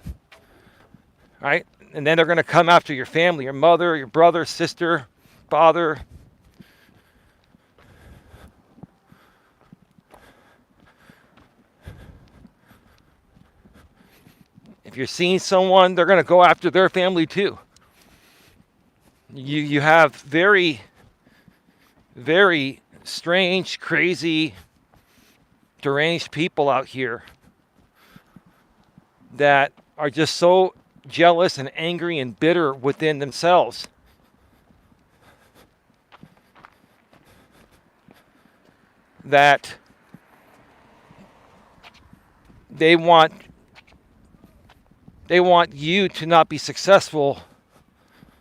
right? And then they're going to come after your family, your mother, your brother, sister, father. If you're seeing someone, they're going to go after their family too. You have very, very strange, crazy, deranged people out here that are just so jealous and angry and bitter within themselves that they want you to not be successful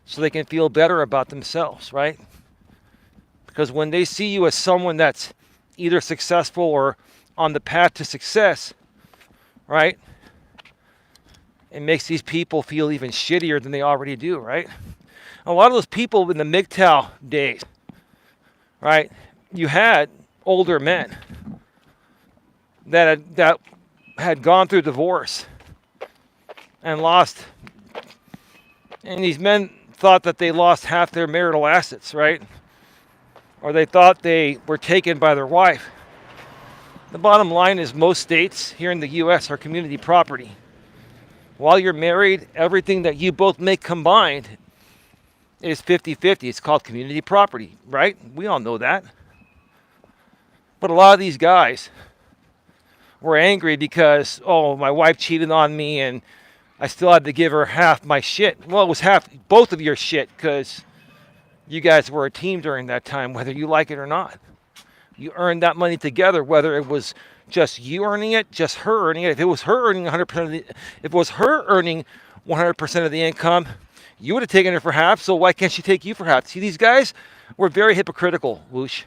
so they can feel better about themselves, right? Because when they see you as someone that's either successful or on the path to success, right, it makes these people feel even shittier than they already do, right? A lot of those people in the MGTOW days, right, you had older men that had gone through divorce and lost, and these men thought that they lost half their marital assets, right? Or they thought they were taken by their wife. The bottom line is, most states here in the U.S. are community property. While you're married, everything that you both make combined is 50-50. It's called community property, right? We all know that. But a lot of these guys were angry because, my wife cheated on me and I still had to give her half my shit. Well, it was half both of your shit, because you guys were a team during that time, whether you like it or not. You earned that money together, whether it was just you earning it, just her earning it. If it was her earning 100% of the income, you would have taken her for half. So why can't she take you for half? See, these guys were very hypocritical, Whoosh.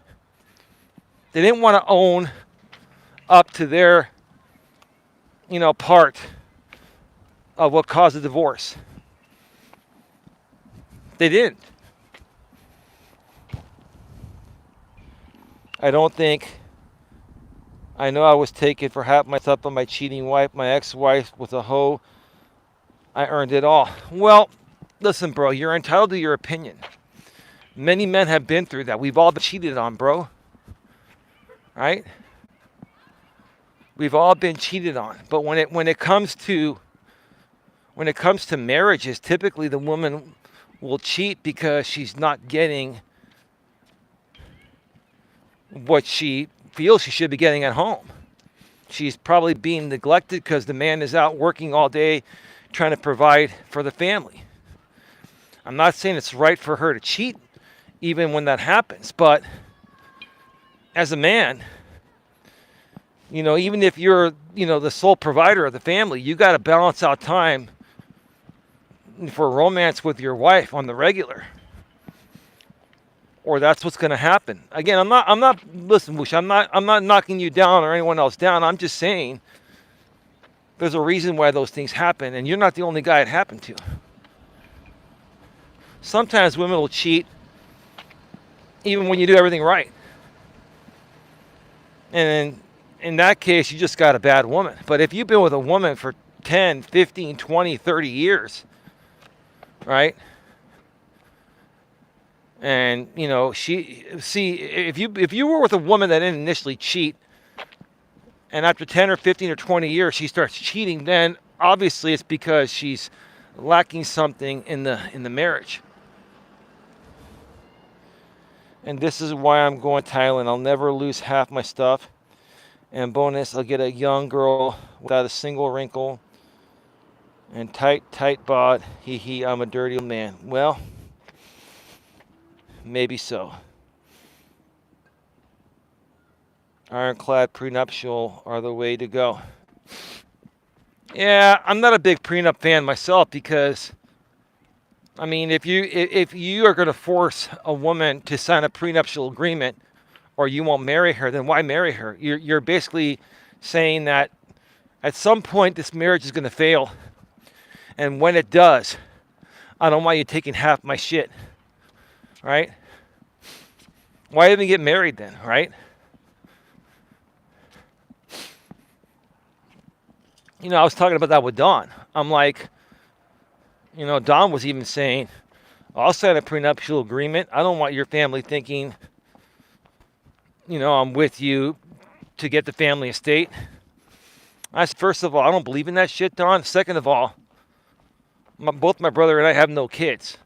They didn't want to own up to their, part of what caused the divorce. They didn't. I know I was taken for half myself by my cheating wife. My ex-wife was a hoe. I earned it all. Well, listen, bro, you're entitled to your opinion. Many men have been through that. We've all been cheated on, bro. Right? We've all been cheated on. But when it comes to marriages, typically the woman will cheat because she's not getting what she feels she should be getting at home. She's probably being neglected because the man is out working all day trying to provide for the family. I'm not saying it's right for her to cheat even when that happens, but as a man, even if you're, the sole provider of the family, you got to balance out time for romance with your wife on the regular, or that's what's going to happen. Again, listen, Woosh, I'm not knocking you down or anyone else down. I'm just saying there's a reason why those things happen, and you're not the only guy it happened to. Sometimes women will cheat even when you do everything right. And in that case, you just got a bad woman. But if you've been with a woman for 10, 15, 20, 30 years, right? And, if you were with a woman that didn't initially cheat, and after 10 or 15 or 20 years she starts cheating, then obviously it's because she's lacking something in the marriage. And this is why I'm going to Thailand. I'll never lose half my stuff. And bonus, I'll get a young girl without a single wrinkle. And tight bod. Hee, I'm a dirty old man. Well, maybe so. Ironclad prenuptial are the way to go. Yeah, I'm not a big prenup fan myself because, I mean, if you are going to force a woman to sign a prenuptial agreement, or you won't marry her, then why marry her? You're basically saying that at some point this marriage is going to fail, and when it does, I don't want you taking half my shit, right? Why even get married then, right? I was talking about that with Dawn. I'm like, Dawn was even saying, I'll sign a prenuptial agreement. I don't want your family thinking, I'm with you to get the family estate. I said, first of all, I don't believe in that shit, Dawn. Second of all, both my brother and I have no kids.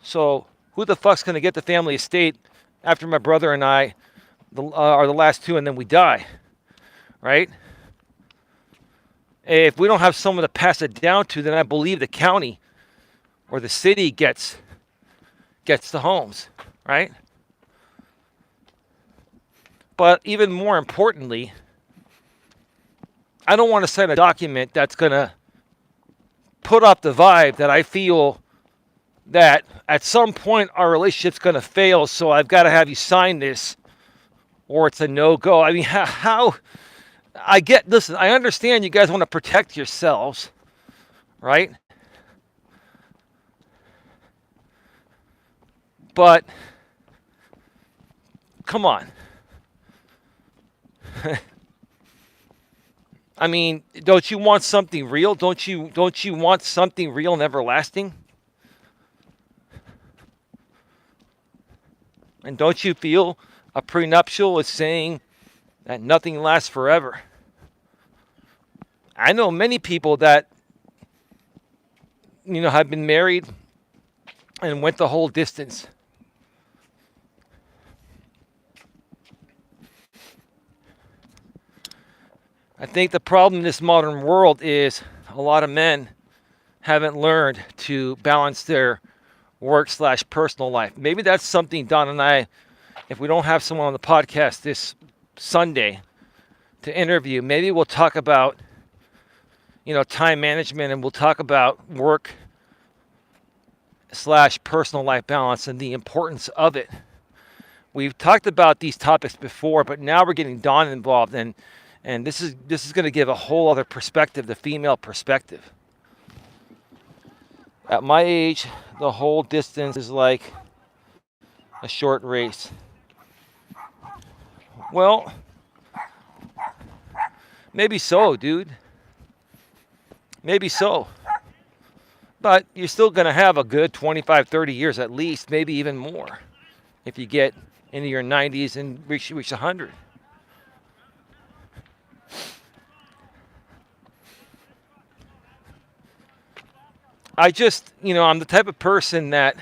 So who the fuck's going to get the family estate after my brother and I are the last two and then we die, right? If we don't have someone to pass it down to, then I believe the county or the city gets the homes, right? But even more importantly, I don't want to sign a document that's going to put up the vibe that I feel that at some point our relationship's going to fail, so I've got to have you sign this or it's a no-go. I mean, how listen, I understand you guys want to protect yourselves, right? But come on. I mean, don't you want something real? Don't you want something real and everlasting? And don't you feel a prenuptial is saying that nothing lasts forever? I know many people that have been married and went the whole distance. I think the problem in this modern world is a lot of men haven't learned to balance their work/personal life. Maybe that's something Don and I, if we don't have someone on the podcast this Sunday to interview, maybe we'll talk about, time management, and we'll talk about work/personal life balance and the importance of it. We've talked about these topics before, but now we're getting Don involved, and this is going to give a whole other perspective, the female perspective. At my age, the whole distance is like a short race. Well, maybe so, dude. Maybe so. But you're still going to have a good 25, 30 years at least, maybe even more, if you get into your 90s and reach 100. I just, I'm the type of person that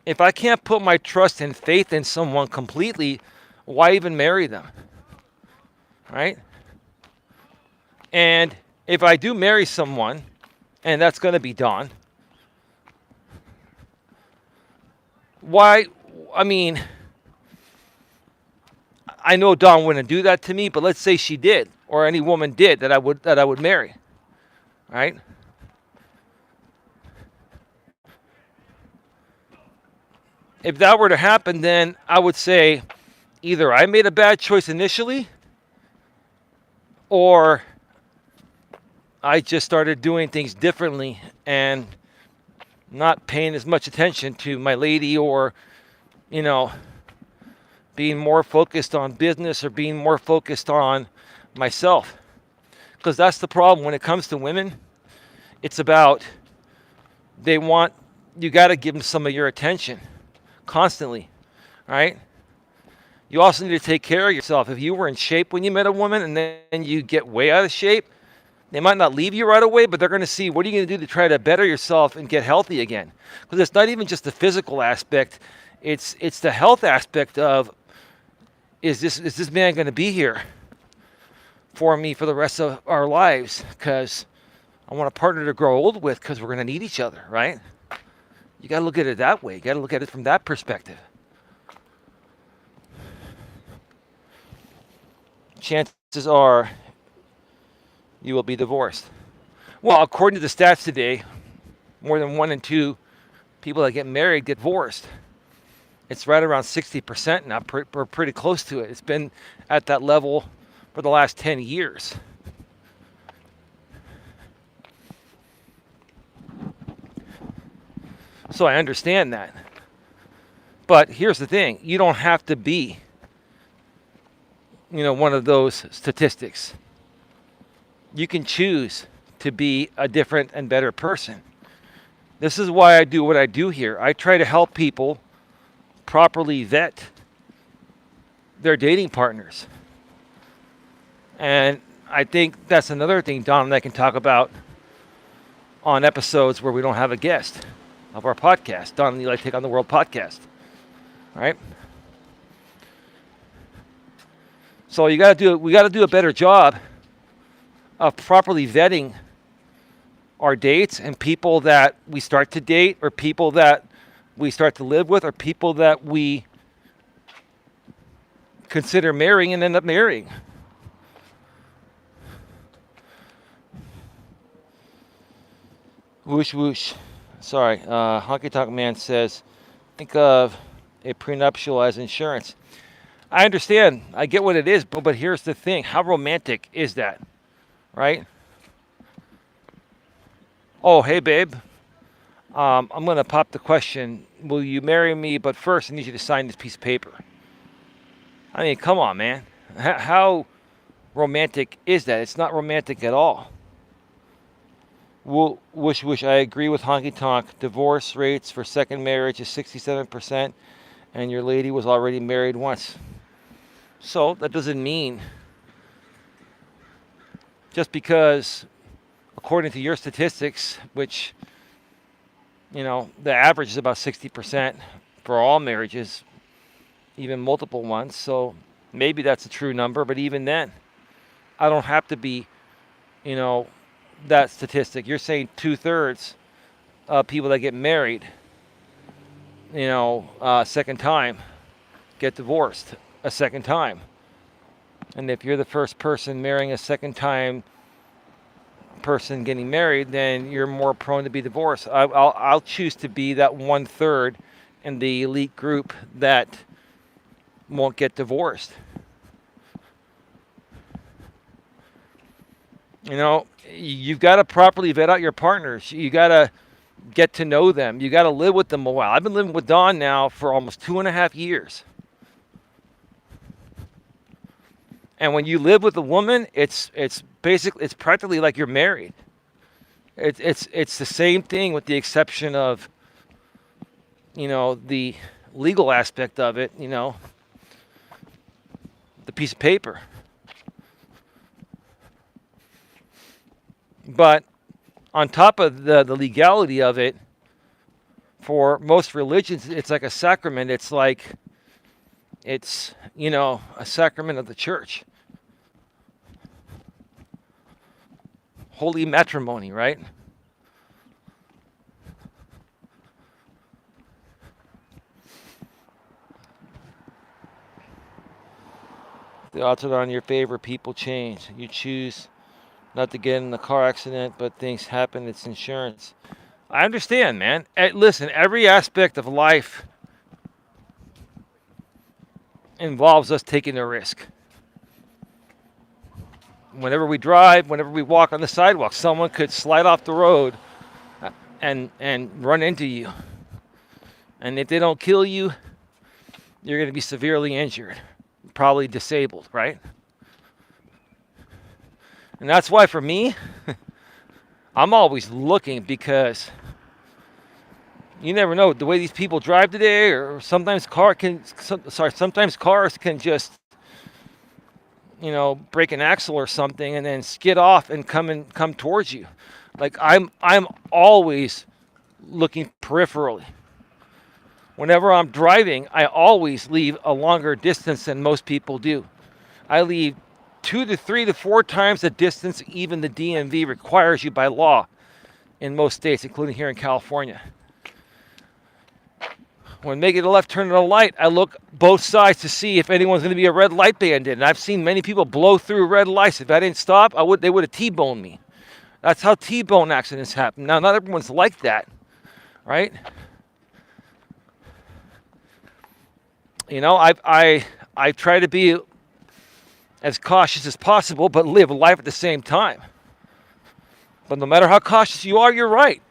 if I can't put my trust and faith in someone completely, why even marry them? Right? And if I do marry someone, and that's going to be Dawn, why, I mean, I know Dawn wouldn't do that to me, but let's say she did, or any woman did that I would marry, right? If that were to happen, then I would say either I made a bad choice initially, or I just started doing things differently and not paying as much attention to my lady, or you know, being more focused on business or being more focused on myself. Because that's the problem when it comes to women. It's about they want you got to give them some of your attention constantly, right? You also need to take care of yourself. If you were in shape when you met a woman and then you get way out of shape, they might not leave you right away, but they're going to see what are you going to do to try to better yourself and get healthy again. Because it's not even just the physical aspect; it's the health aspect of is this man going to be here for me for the rest of our lives? Because I want a partner to grow old with, because we're going to need each other, right? You got to look at it that way. You got to look at it from that perspective. Chances are you will be divorced. Well, according to the stats today, more than 1 in 2 people that get married get divorced. It's right around 60% now. We're pretty close to it. It's been at that level for the last 10 years. So I understand that. But here's the thing. You don't have to be, one of those statistics. You can choose to be a different and better person. This is why I do what I do here. I try to help people properly vet their dating partners. And I think that's another thing Don and I can talk about on episodes where we don't have a guest of our podcast. Don and Eli Take on the World podcast. All right? So we got to do a better job of properly vetting our dates and people that we start to date, or people that we start to live with, or people that we consider marrying and end up marrying. Whoosh whoosh. Sorry, Honky Tonk Man says, think of a prenuptial as insurance. I understand. I get what it is, but here's the thing. How romantic is that? Right? Oh, hey, babe. I'm going to pop the question, will you marry me? But first, I need you to sign this piece of paper. I mean, come on, man. How romantic is that? It's not romantic at all. Wish. I agree with Honky Tonk. Divorce rates for second marriage is 67%, and your lady was already married once. So that doesn't mean just because, according to your statistics, which, the average is about 60% for all marriages, even multiple ones. So maybe that's a true number, but even then, I don't have to be, that statistic. You're saying 2/3 of people that get married, second time, get divorced a second time. And if you're the first person marrying a second time person getting married, then you're more prone to be divorced. I'll choose to be that 1/3 in the elite group that won't get divorced. You've got to properly vet out your partners. You got to get to know them. You got to live with them a while. I've been living with Dawn now for almost 2.5 years. And when you live with a woman, it's practically like you're married. It's the same thing with the exception of, the legal aspect of it, the piece of paper. But on top of the legality of it, for most religions, it's like a sacrament. It's like, a sacrament of the church. Holy matrimony, right? The odds are on your favor. People change. You choose not to get in a car accident, but things happen. It's insurance. I understand, man. Listen, every aspect of life involves us taking a risk. Whenever we drive, whenever we walk on the sidewalk, someone could slide off the road and run into you. And if they don't kill you, you're going to be severely injured, probably disabled, right? And that's why for me, I'm always looking, because you never know the way these people drive today, or sometimes sometimes cars can just, break an axle or something and then skid off and come towards you. Like I'm always looking peripherally. Whenever I'm driving, I always leave a longer distance than most people do. I leave 2 to 3 to 4 times the distance even the DMV requires you by law in most states, including here in California. When making a left turn at a light, I look both sides to see if anyone's going to be a red light bandit. And I've seen many people blow through red lights. If I didn't stop, they would have T-boned me. That's how T-bone accidents happen. Now, not everyone's like that, right? I try to be as cautious as possible, but live life at the same time. But no matter how cautious you are, you're right.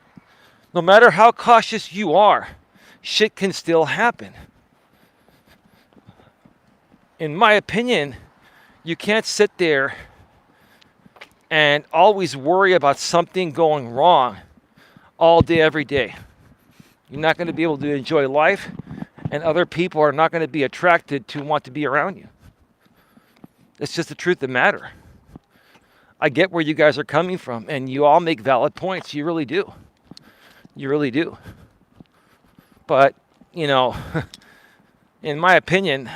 No matter how cautious you are, shit can still happen. In my opinion, you can't sit there and always worry about something going wrong all day, every day. You're not going to be able to enjoy life, and other people are not going to be attracted to want to be around you. It's just the truth of the matter. I get where you guys are coming from, and you all make valid points. You really do. You really do. But, in my opinion,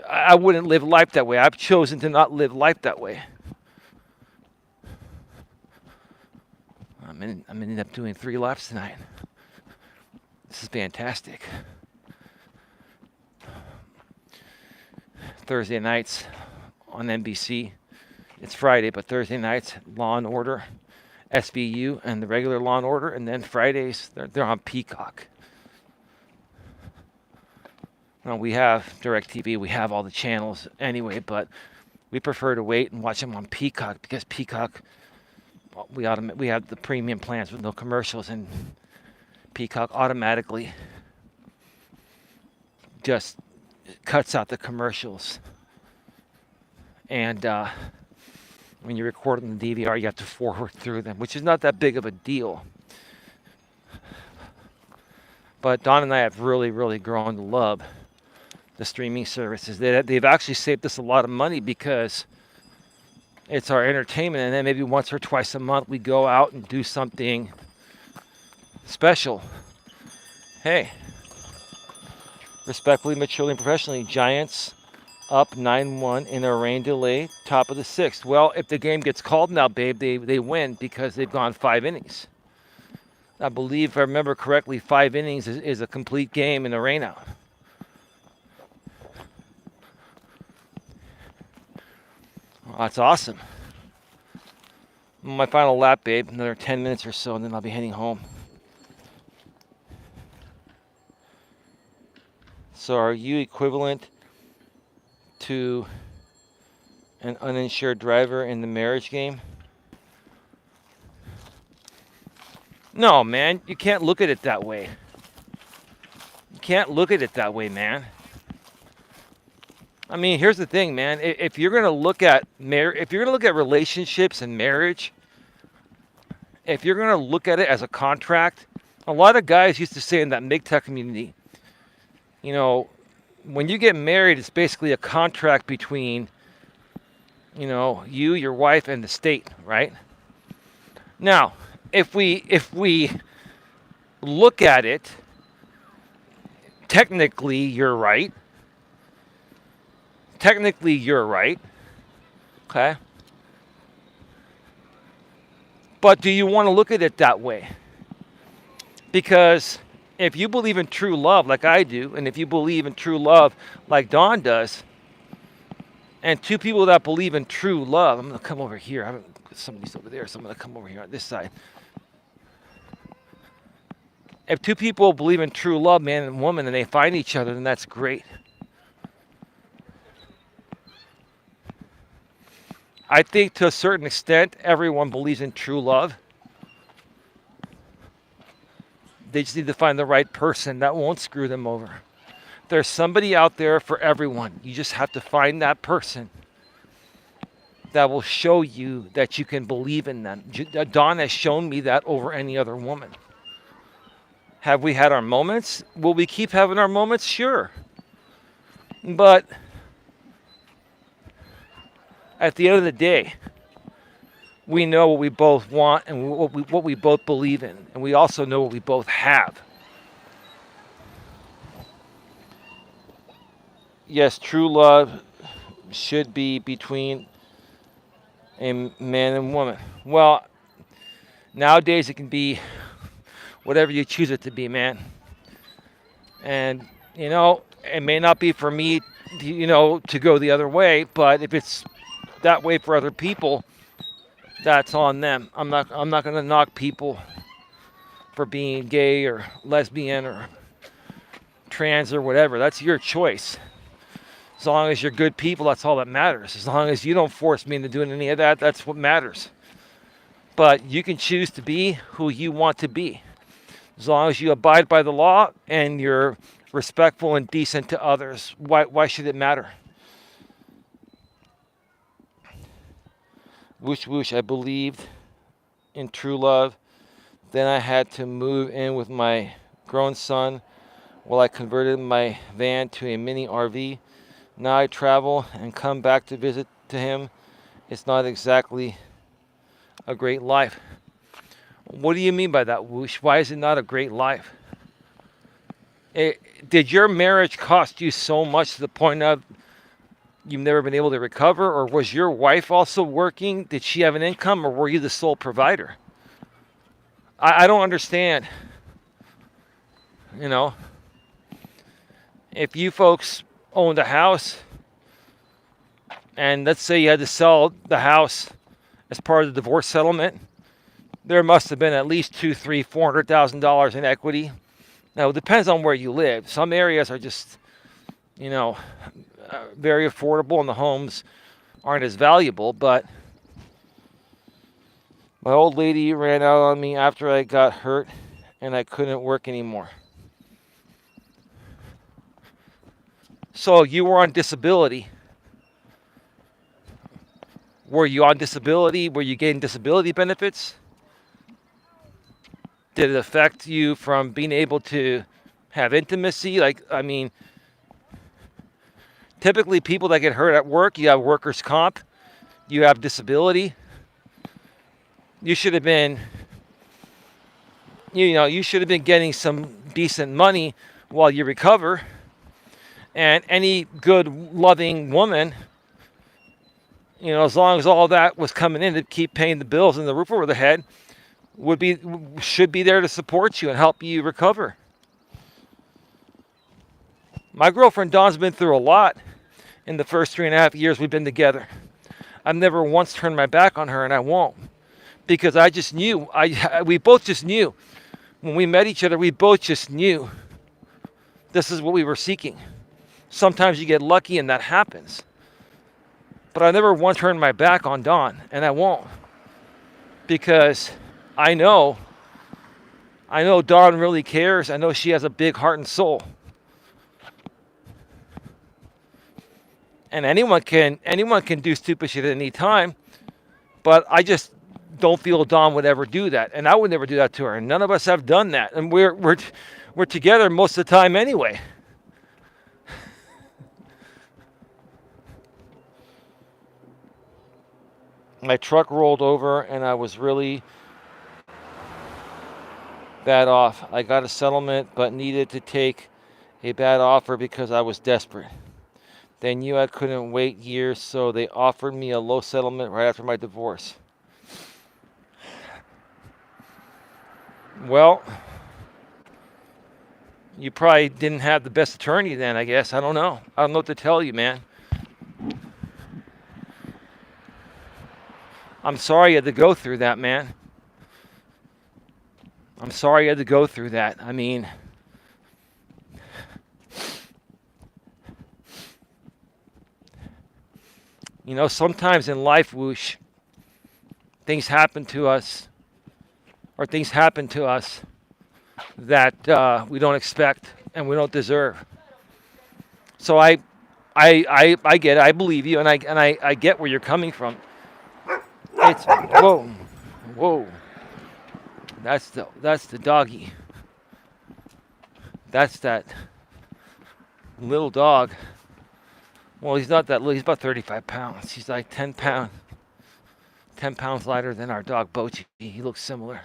I wouldn't live life that way. I've chosen to not live life that way. I'm ending up doing 3 laps tonight. This is fantastic. Thursday nights on NBC. It's Friday, but Thursday nights, Law and Order, SVU, and the regular Law and Order. And then Fridays, they're on Peacock. Now, we have DirecTV, we have all the channels anyway, but we prefer to wait and watch them on Peacock, because Peacock, we have the premium plans with no commercials, and Peacock automatically just cuts out the commercials. And when you record on the DVR, you have to forward through them, which is not that big of a deal. But Don and I have really, really grown to love the streaming services. They've actually saved us a lot of money, because it's our entertainment, and then maybe once or twice a month we go out and do something special. Hey, respectfully, maturely, and professionally, Giants up 9-1 in a rain delay, top of the 6th. Well, if the game gets called now, babe, they win, because they've gone 5 innings. I believe, if I remember correctly, 5 innings is a complete game in a rainout. Well, that's awesome. My final lap, babe. Another 10 minutes or so, and then I'll be heading home. So are you equivalent to an uninsured driver in the marriage game? No, man. You can't look at it that way. You can't look at it that way, man. I mean, here's the thing, man. If you're gonna look at relationships and marriage, if you're gonna look at it as a contract, a lot of guys used to say in that MGTOW community, when you get married, it's basically a contract between, you, your wife, and the state, right? Now, if we look at it, technically you're right. Technically, you're right, okay? But do you want to look at it that way? Because if you believe in true love like I do, and if you believe in true love like Don does, And two people that believe in true love. I'm going to come over here. Somebody's over there, so I'm going to come over here on this side. If two people believe in true love, man and woman, and they find each other, then that's great. I think to a certain extent, everyone believes in true love. They just need to find the right person that won't screw them over. There's somebody out there for everyone. You just have to find that person that will show you that you can believe in them. Dawn has shown me that over any other woman. Have we had our moments? Will we keep having our moments? Sure. But at the end of the day, we know what we both want and what we both believe in. And we also know what we both have. Yes, true love should be between a man and woman. Well, nowadays it can be whatever you choose it to be, man. And, it may not be for me, to go the other way, but if it's that way for other people, that's on them. I'm not going to knock people for being gay or lesbian or trans or whatever. That's your choice. As long as you're good people, that's all that matters. As long as you don't force me into doing any of that, that's what matters. But you can choose to be who you want to be. As long as you abide by the law and you're respectful and decent to others, why should it matter? Whoosh whoosh, I believed in true love. Then I had to move in with my grown son while I converted my van to a mini RV. Now I travel and come back to visit to him. It's not exactly a great life. What do you mean by that, Whoosh? Why is it not a great life? Did your marriage cost you so much to the point of you've never been able to recover? Or was your wife also working? Did she have an income, or were you the sole provider? I don't understand. If you folks owned a house, and let's say you had to sell the house as part of the divorce settlement, there must have been at least $200,000, $400,000 in equity. Now, it depends on where you live. Some areas are just, very affordable, and the homes aren't as valuable. But my old lady ran out on me after I got hurt, and I couldn't work anymore. So you were on disability. Were you on disability? Were you getting disability benefits? Did it affect you from being able to have intimacy? Typically people that get hurt at work, you have workers' comp, you have disability. You should have been, you should have been getting some decent money while you recover. And any good, loving woman, as long as all that was coming in to keep paying the bills and the roof over the head, should be there to support you and help you recover. My girlfriend Dawn's been through a lot in the first 3.5 years we've been together. I've never once turned my back on her, and I won't, because I just knew. We both just knew when we met each other. We both just knew this is what we were seeking. Sometimes you get lucky and that happens, but I never once turned my back on Dawn, and I won't, because I know Dawn really cares. I know she has a big heart and soul. And anyone can do stupid shit at any time, but I just don't feel Dawn would ever do that, and I would never do that to her. And none of us have done that, and we're together most of the time anyway. My truck rolled over, and I was really bad off. I got a settlement, but needed to take a bad offer because I was desperate. They knew I couldn't wait years, so they offered me a low settlement right after my divorce. Well, you probably didn't have the best attorney then, I guess. I don't know. I don't know what to tell you, man. I'm sorry you had to go through that, man. I'm sorry you had to go through that. I mean, sometimes in life, whoosh, things happen to us, or things happen to us that we don't expect and we don't deserve. So I get it. I believe you, and I get where you're coming from. It's whoa, whoa. That's the doggy. That's that little dog. Well, he's not that little. He's about 35 pounds. He's like 10 pounds lighter than our dog Bochi. He looks similar.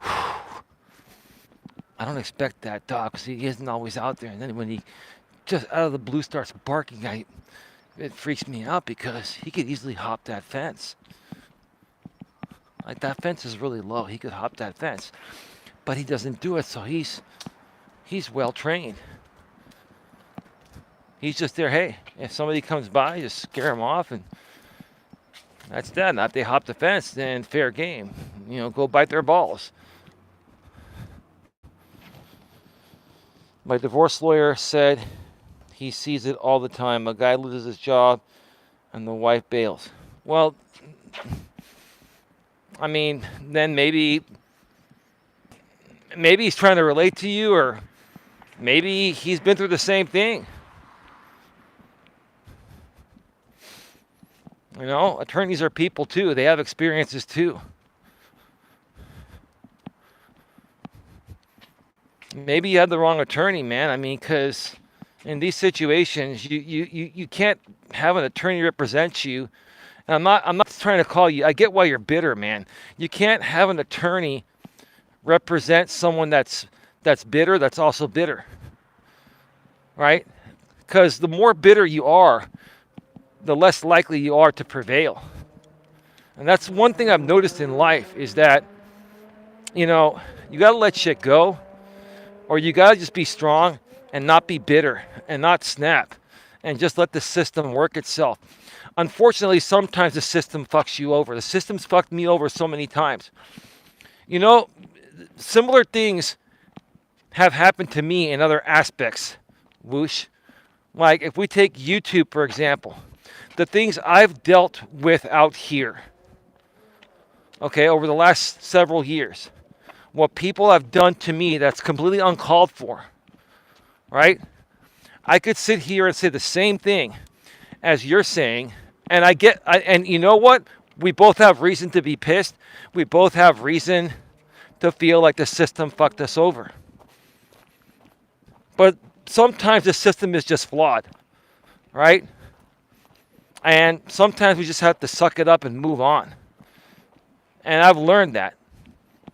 I don't expect that dog because he isn't always out there. And then when he just out of the blue starts barking, it freaks me out because he could easily hop that fence. Like that fence is really low. He could hop that fence, but he doesn't do it. So he's well trained. He's just there. Hey, if somebody comes by, just scare him off, and that's that. Now if they hop the fence, then fair game. Go bite their balls. My divorce lawyer said he sees it all the time. A guy loses his job, and the wife bails. Well, I mean, then maybe he's trying to relate to you, or maybe he's been through the same thing. Attorneys are people too. They have experiences too. Maybe you had the wrong attorney, man. I mean, because in these situations, you can't have an attorney represent you. And I'm not trying to call you. I get why you're bitter, man. You can't have an attorney represent someone that's bitter, that's also bitter. Right? Because the more bitter you are, the less likely you are to prevail. And that's one thing I've noticed in life is that, you got to let shit go, or you got to just be strong and not be bitter and not snap and just let the system work itself. Unfortunately, sometimes the system fucks you over. The system's fucked me over so many times. Similar things have happened to me in other aspects, whoosh. Like if we take YouTube, for example, the things I've dealt with out here, okay, over the last several years, what people have done to me that's completely uncalled for, right? I could sit here and say the same thing as you're saying, and and you know what? We both have reason to be pissed. We both have reason to feel like the system fucked us over. But sometimes the system is just flawed, right? And sometimes we just have to suck it up and move on. And I've learned that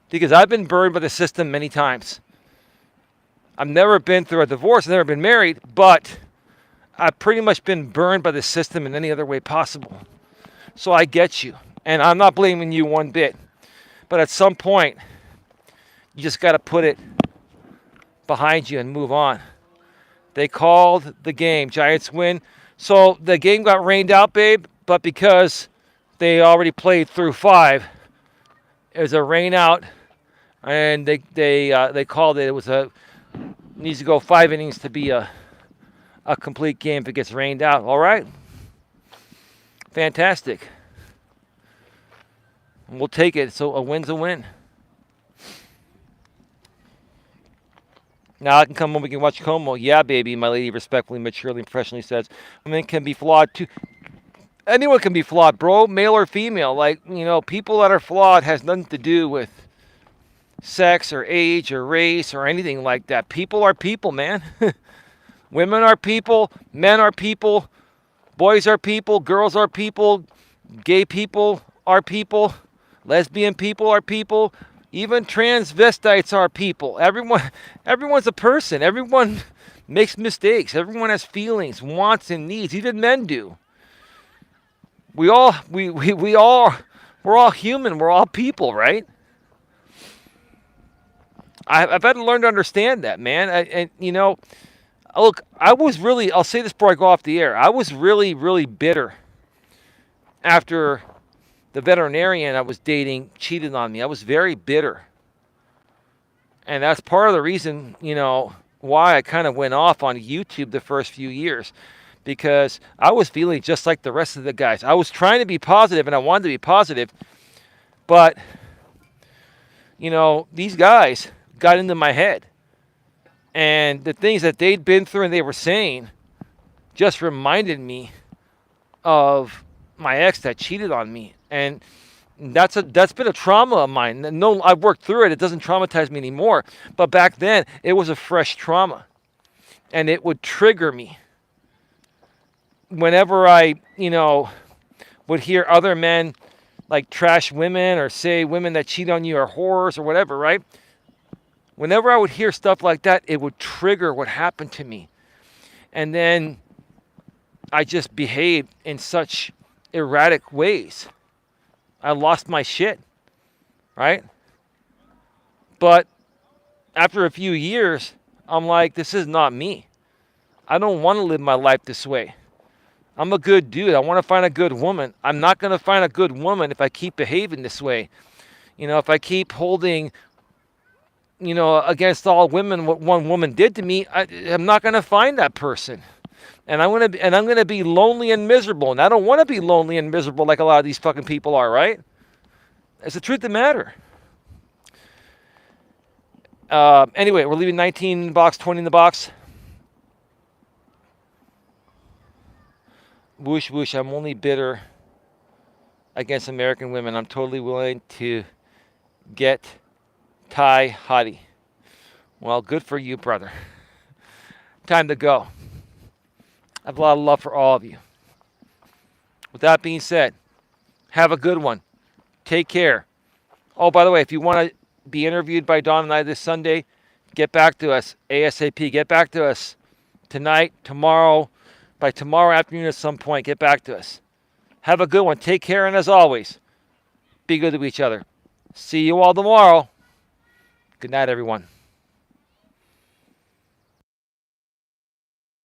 because I've been burned by the system many times. I've never been through a divorce, I've never been married, but I've pretty much been burned by the system in any other way possible. So I get you. And I'm not blaming you one bit. But at some point, you just got to put it behind you and move on. They called the game. Giants win. So the game got rained out, babe, but because they already played through 5, it was a rain out, and they called it. It was needs to go 5 innings to be a complete game if it gets rained out. All right? Fantastic. And we'll take it. So a win's a win. Now I can come home, we can watch Como. Yeah, baby, my lady respectfully, maturely, and professionally says, women can be flawed too. Anyone can be flawed, bro, male or female. Like, people that are flawed has nothing to do with sex or age or race or anything like that. People are people, man. Women are people, men are people, boys are people, girls are people, gay people are people, lesbian people are people. Even transvestites are people. Everyone's a person. Everyone makes mistakes. Everyone has feelings, wants, and needs. Even men do. We're all human. We're all people, right? I've had to learn to understand that, man. Look, I'll say this before I go off the air. I was really, really bitter after the veterinarian I was dating cheated on me. I was very bitter. And that's part of the reason, why I kind of went off on YouTube the first few years, because I was feeling just like the rest of the guys. I was trying to be positive and I wanted to be positive, but, these guys got into my head. And the things that they'd been through and they were saying just reminded me of my ex that cheated on me. And that's been a trauma of mine. No, I've worked through it. It doesn't traumatize me anymore. But back then, it was a fresh trauma. And it would trigger me. Whenever I, would hear other men like trash women or say women that cheat on you are whores or whatever, right? Whenever I would hear stuff like that, it would trigger what happened to me. And then I just behaved in such erratic ways. I lost my shit, right? But after a few years, I'm like, this is not me. I don't want to live my life this way. I'm a good dude. I want to find a good woman. I'm not going to find a good woman if I keep behaving this way. If I keep holding, against all women what one woman did to me, I'm not going to find that person. And I'm gonna be lonely and miserable. And I don't want to be lonely and miserable like a lot of these fucking people are, right? It's the truth of the matter. Anyway, we're leaving 19 in the box, 20 in the box. Whoosh, whoosh, I'm only bitter against American women. I'm totally willing to get Thai hottie. Well, good for you, brother. Time to go. I have a lot of love for all of you. With that being said, have a good one. Take care. Oh, by the way, if you want to be interviewed by Don and I this Sunday, get back to us ASAP. Get back to us tonight, tomorrow, by tomorrow afternoon at some point. Get back to us. Have a good one. Take care, and as always, be good to each other. See you all tomorrow. Good night, everyone.